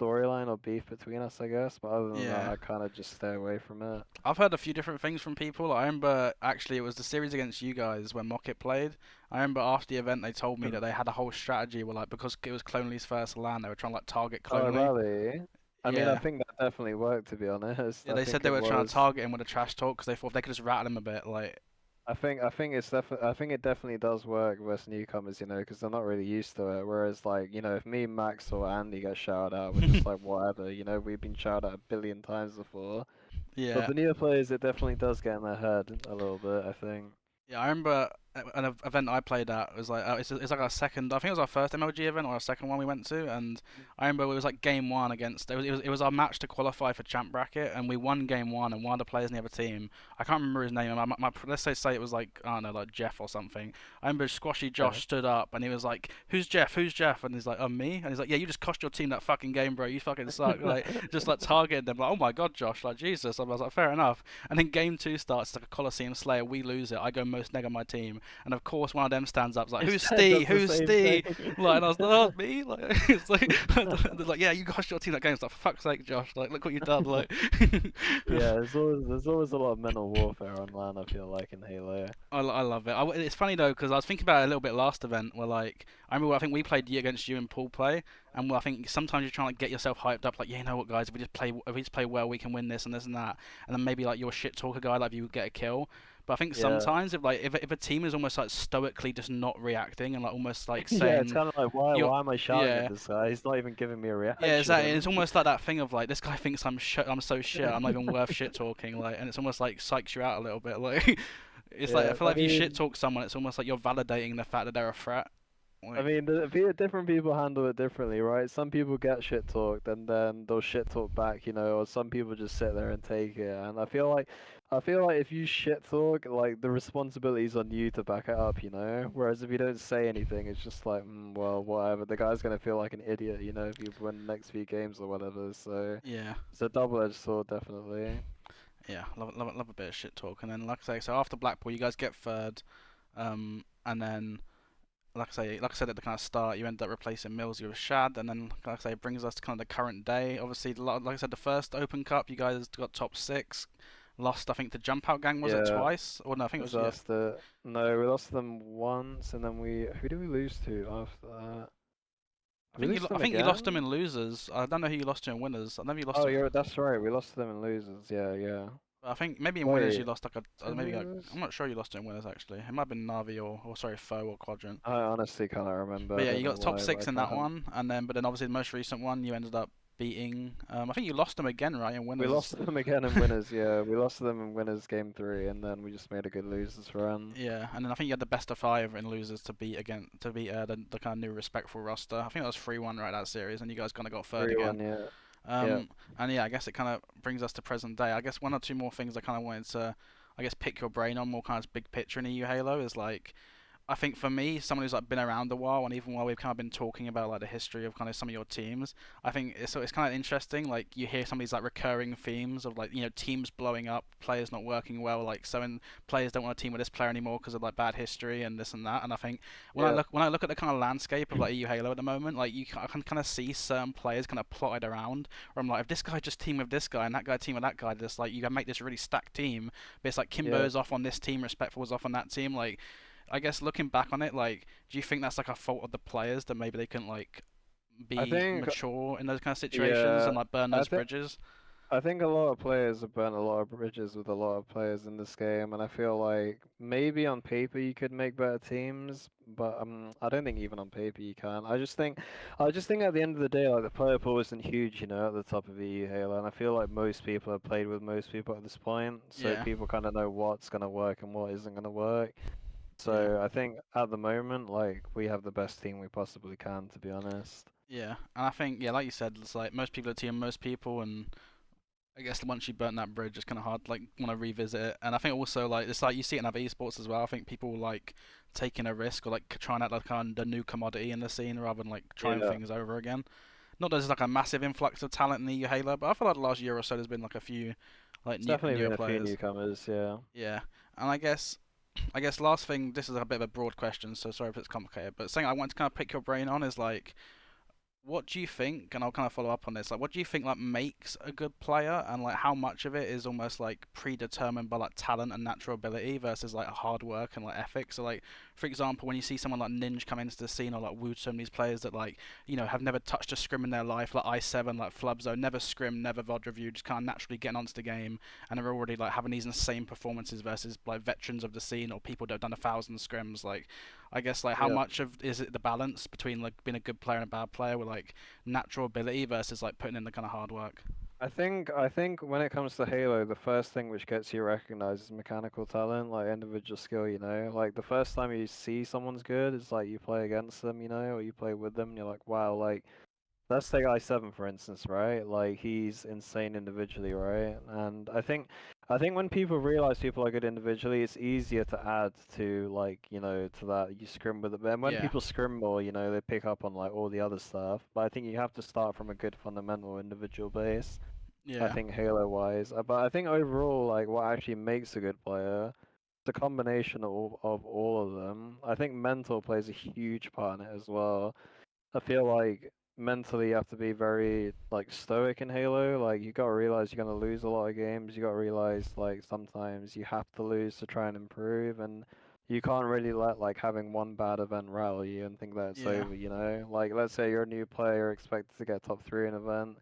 storyline or beef between us, I guess. But other than that,
Yeah.
I kind of just stay away from it.
I've heard a few different things from people. I remember actually it was the series against you guys when Mocket played. I remember after the event they told me that they had a whole strategy where like because it was Clonely's first LAN, they were trying to like target
Oh,
Clonely.
really? I mean, I
Yeah.
think that definitely worked, to be honest.
Yeah,
I
they said
think
they
it
were trying to
was.
target him with a trash talk because they thought if they could just rattle him a bit, like
I think it definitely does work versus newcomers, because they're not really used to it. Whereas, like, if me, Max, or Andy get shouted out, we're just like, whatever, we've been shouted at a billion times before. But
yeah.
for newer players, it definitely does get in their head a little bit, I think.
Yeah, I remember an event I played at was like it's like our second. I think it was our first MLG event or our second one we went to, and I remember it was like game one against it was our match to qualify for champ bracket, and we won game one, and one of the players in the other team, I can't remember his name. Let's say it was like I don't know, like Jeff or something. I remember Squashy Josh
Yeah.
stood up and he was like, "Who's Jeff? Who's Jeff?" And he's like, "Oh, me." And he's like, "Yeah, you just cost your team that fucking game, bro. You fucking suck." Like just like targeting them. Like, oh my god, Josh. Like Jesus. I was like, fair enough. And then game two starts. It's like a Coliseum Slayer. We lose it. I go most neg on my team. And of course, one of them stands up, like, "Who's
It
Steve?
does the
Who's
same
Steve?"
thing.
Like, and I was like, "Oh, me." Like, it's like, they're like, "Yeah, you cost your team that game." It's like, for fuck's sake, Josh. Like, look what you done. Like,
Yeah, there's always a lot of mental warfare online, I feel like, in Halo.
I love it. It's funny though because I was thinking about it a little bit last event where like I remember I think we played against you in pool play, and I think sometimes you're trying to get yourself hyped up like, yeah, you know what, guys, if we just play well, we can win this and this and that, and then maybe like you're a shit talker guy, like you would get a kill. But I think
Yeah.
sometimes if a team is almost like stoically just not reacting and like almost like
Yeah, it's
saying
kind of like, why
you're
why am I shouting at
yeah.
this guy? He's not even giving me a
Yeah, exactly. It's
reaction.
almost like that thing of like this guy thinks I'm so shit. I'm not even worth shit talking. Like, and it's almost like psychs you out a little bit. Like, it's like I
Yeah,
feel like if you shit talk someone, it's almost like you're validating the fact that they're a threat.
I
Like,
mean, different people handle it differently, right? Some people get shit talked and then they'll shit talk back, or some people just sit there and take it. And I feel like if you shit talk, like the responsibility's on you to back it up, Whereas if you don't say anything, it's just like, well, whatever. The guy's gonna feel like an idiot, if you win the next few games or whatever. So
yeah,
it's a double-edged sword, definitely.
yeah, love a bit of shit talk. And then like I say, so after Blackpool, you guys get third, and then like I said at the kind of start, you end up replacing Millsy with Shad, and then like I say, it brings us to kind of the current day. Obviously, like I said, the first Open Cup, you guys got top six. Lost, I think, to Jump Out Gang, was it
Yeah,
twice? Or no, I think it was yeah.
lost it. No, we lost them once, and then who did we lose to after that?
I
Did we
think
lose to
I
them
think you lost them
again?
in losers. I don't know who you lost to in winners. I know you lost
Oh,
to.
that's right. We lost to them in losers. Yeah, yeah.
I think maybe in winners you
Wait,
lost like
did
maybe
we
like
lose?
I'm not sure you lost it in winners actually. It might have been Navi or sorry Foe or Quadrant.
I honestly can't remember.
But
I
yeah,
don't
you
know
got top
why, but I
six in that
can't.
one, and then but then obviously the most recent one you ended up beating. I think you lost them again, right, in
We
winners.
lost to them again in winners. Yeah, we lost to them in winners game 3, and then we just made a good losers run.
Yeah, and then I think you had the best of five in losers to beat the kind of new respectful roster. I think that was 3-1 right that series, and you guys kind of got third again.
3-1. Yeah, yeah,
Um, and yeah, I guess it kind of brings us to present day. I guess one or two more things I kind of wanted to, I guess, pick your brain on more kind of big picture in EU Halo is like I think for me, someone who's like been around a while, and even while we've kind of been talking about like the history of kind of some of your teams, I think it's kind of interesting. Like you hear some of these like recurring themes of like teams blowing up, players not working well, like so and players don't want to team with this player anymore because of like bad history and this and that. And I think
yeah,
when I look at the kind of landscape of like EU Halo at the moment, like I can kind of see certain players kind of plotted around. Where I'm like, if this guy just team with this guy and that guy team with that guy, just like you can make this really stacked team. But it's like
yeah.
Kimbo's off on this team, Respectful is off on that team, like. I guess looking back on it, like, do you think that's like a fault of the players that maybe they couldn't like
I
be
think,
mature in those kind of situations and
yeah.
like burn
I
those
think
bridges?
I think a lot of players have burnt a lot of bridges with a lot of players in this game, and I feel like maybe on paper you could make better teams, but I don't think even on paper you can. I just think at the end of the day, like the player pool isn't huge, at the top of EU Halo, and I feel like most people have played with most people at this point, so
Yeah,
people kind of know what's gonna work and what isn't gonna work.
yeah,
So I think at the moment, like we have the best team we possibly can, to be honest.
yeah. And I think, yeah, like you said, it's like most people are team most people, and I guess once you burn that bridge, it's kind of hard like want to revisit it. And I think also like it's like you see it in other esports as well. I think people like taking a risk or like trying out like kind of the new commodity in the scene rather than like trying
Yeah,
things over again. Not that there's like a massive influx of talent in the EU Halo, but I feel like the last year or so there's been like a few like
it's definitely
newer
been a few
players.
newcomers. Yeah.
Yeah, and I guess last thing, this is a bit of a broad question, so sorry if it's complicated, but something I want to kind of pick your brain on is like what do you think, and I'll kind of follow up on this, like what do you think like makes a good player and like how much of it is almost like predetermined by like talent and natural ability versus like hard work and like ethics? So like for example, when you see someone like Ninja come into the scene or like Wootum, these players that like, have never touched a scrim in their life, like i7, like Flubzo, never scrim, never VOD review, just kind of naturally getting onto the game and they're already like having these insane performances versus like veterans of the scene or people that have done 1,000 scrims, like I guess like how
Yeah.
much of is it the balance between like being a good player and a bad player with like natural ability versus like putting in the kind of hard work?
I think when it comes to Halo, the first thing which gets you recognized is mechanical talent, like individual skill. Like the first time you see someone's good, it's like you play against them, or you play with them, and you're like, wow, like let's take I7 for instance, right? Like he's insane individually, right? And I think when people realize people are good individually, it's easier to add to to that you scrim with it. And when
Yeah,
people scrim more, they pick up on like all the other stuff. But I think you have to start from a good fundamental individual base. I
yeah,
think Halo wise. But I think overall, like what actually makes a good player, the combination of all of them. I think mental plays a huge part in it as well. I feel like mentally you have to be very like stoic in Halo. Like you gotta realize you're gonna lose a lot of games. You gotta realize like sometimes you have to lose to try and improve, and you can't really let like having one bad event rattle you and think that it's
yeah,
over. Like let's say you're a new player expected to get top three in an event,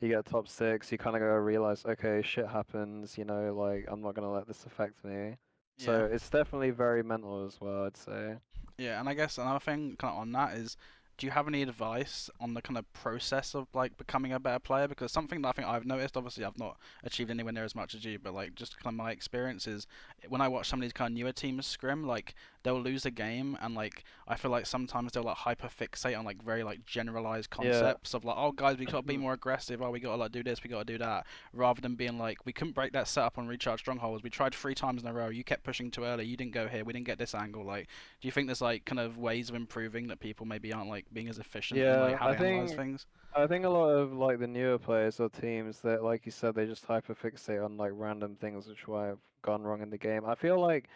you get top six, you kind of gotta realize, okay, shit happens. Like I'm not gonna let this affect me.
yeah.
So it's definitely very mental as well, I'd say.
Yeah, and I guess another thing kind of on that is, do you have any advice on the kind of process of like becoming a better player? Because something that I think I've noticed, obviously I've not achieved anywhere near as much as you, but like just kind of my experience is when I watch some of these kind of newer teams scrim, like they'll lose a game, and like I feel like sometimes they'll like hyper fixate on like very like generalized
Yeah.
concepts of like, oh guys, we gotta be more aggressive, oh we gotta like do this, we gotta do that, rather than being like, we couldn't break that setup on recharge strongholds, we tried 3 times in a row, you kept pushing too early, you didn't go here, we didn't get this angle, like do you think there's like kind of ways of improving that people maybe aren't like being as efficient in like
Yeah,
how
I
they analyze
think
things?
I think a lot of like the newer players or teams that, like you said, they just hyperfixate on like random things which might have gone wrong in the game. I feel like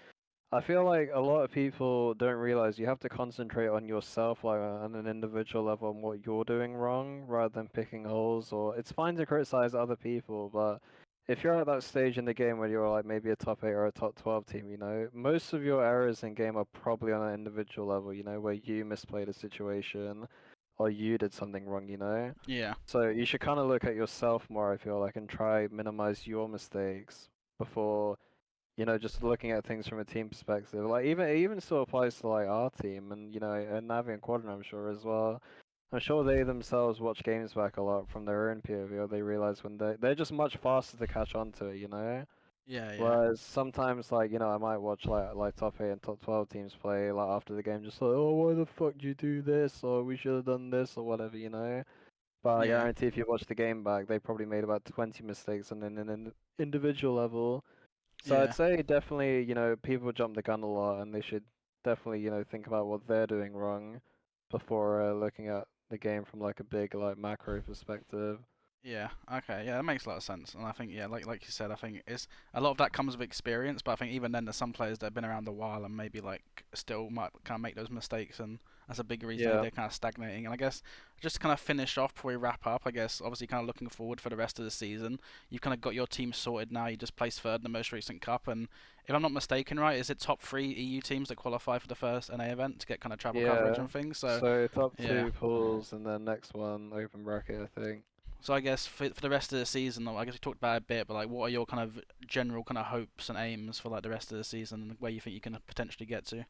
a lot of people don't realize you have to concentrate on yourself, like on an individual level, on what you're doing wrong, rather than picking holes. Or it's fine to criticize other people, but if you're at that stage in the game where you're like maybe a top 8 or a top 12 team, most of your errors in game are probably on an individual level, where you misplayed a situation or you did something wrong.
Yeah,
So you should kind of look at yourself more, I feel like, and try minimize your mistakes before just looking at things from a team perspective. Like even it even still applies to like our team and and Navi and Quadrant, I'm sure as well. I'm sure they themselves watch games back a lot from their own POV, or they realize when they're just much faster to catch on to it.
yeah, yeah,
Whereas sometimes I might watch like top 8 and top 12 teams play like after the game, just like, oh, why the fuck do you do this, or we should have done this or whatever. But I
yeah,
guarantee if you watch the game back, they probably made about 20 mistakes on an individual level. So I'd
yeah.
say definitely, people jump the gun a lot, and they should definitely, think about what they're doing wrong before looking at the game from like a big like macro perspective.
Yeah, okay, yeah, that makes a lot of sense. And I think, yeah, like you said, I think it's a lot of that comes with experience, but I think even then there's some players that have been around a while and maybe like still might kind of make those mistakes, and that's a big reason
Yeah,
they're kind of stagnating. And I guess just to kind of finish off before we wrap up, I guess obviously kind of looking forward for the rest of the season. You've kind of got your team sorted now. You just placed third in the most recent cup, and if I'm not mistaken, right, is it top three EU teams that qualify for the first NA event to get kind of travel coverage
yeah.
and things? So
So top
yeah.
two pools and then next one open bracket, I think.
So I guess for the rest of the season, I guess we talked about it a bit, but like, what are your kind of general kind of hopes and aims for like the rest of the season, and where you think you can potentially get to?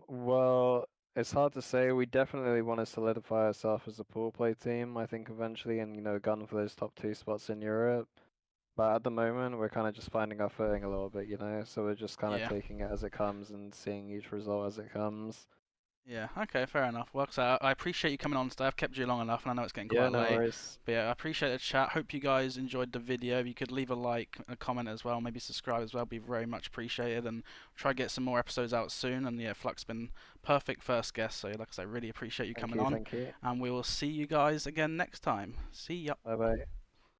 Well, it's hard to say. We definitely want to solidify ourselves as a pool play team, I think eventually, and gun for those top two spots in Europe. But at the moment, we're kind of just finding our footing a little bit. So we're just kind of
Yeah.
taking it as it comes and seeing each result as it comes.
Yeah, okay, fair enough. Well, so I appreciate you coming on today. I've kept you long enough, and I know it's getting
Yeah,
quite
no
late.
worries.
But yeah, I appreciate the chat. Hope you guys enjoyed the video. If you could leave a like, a comment as well, maybe subscribe as well, be very much appreciated. And try to get some more episodes out soon. And yeah, Flux been perfect first guest. So like I say, really appreciate you
Thank
coming
you,
on.
thank you.
And we will see you guys again next time. See ya.
Bye bye.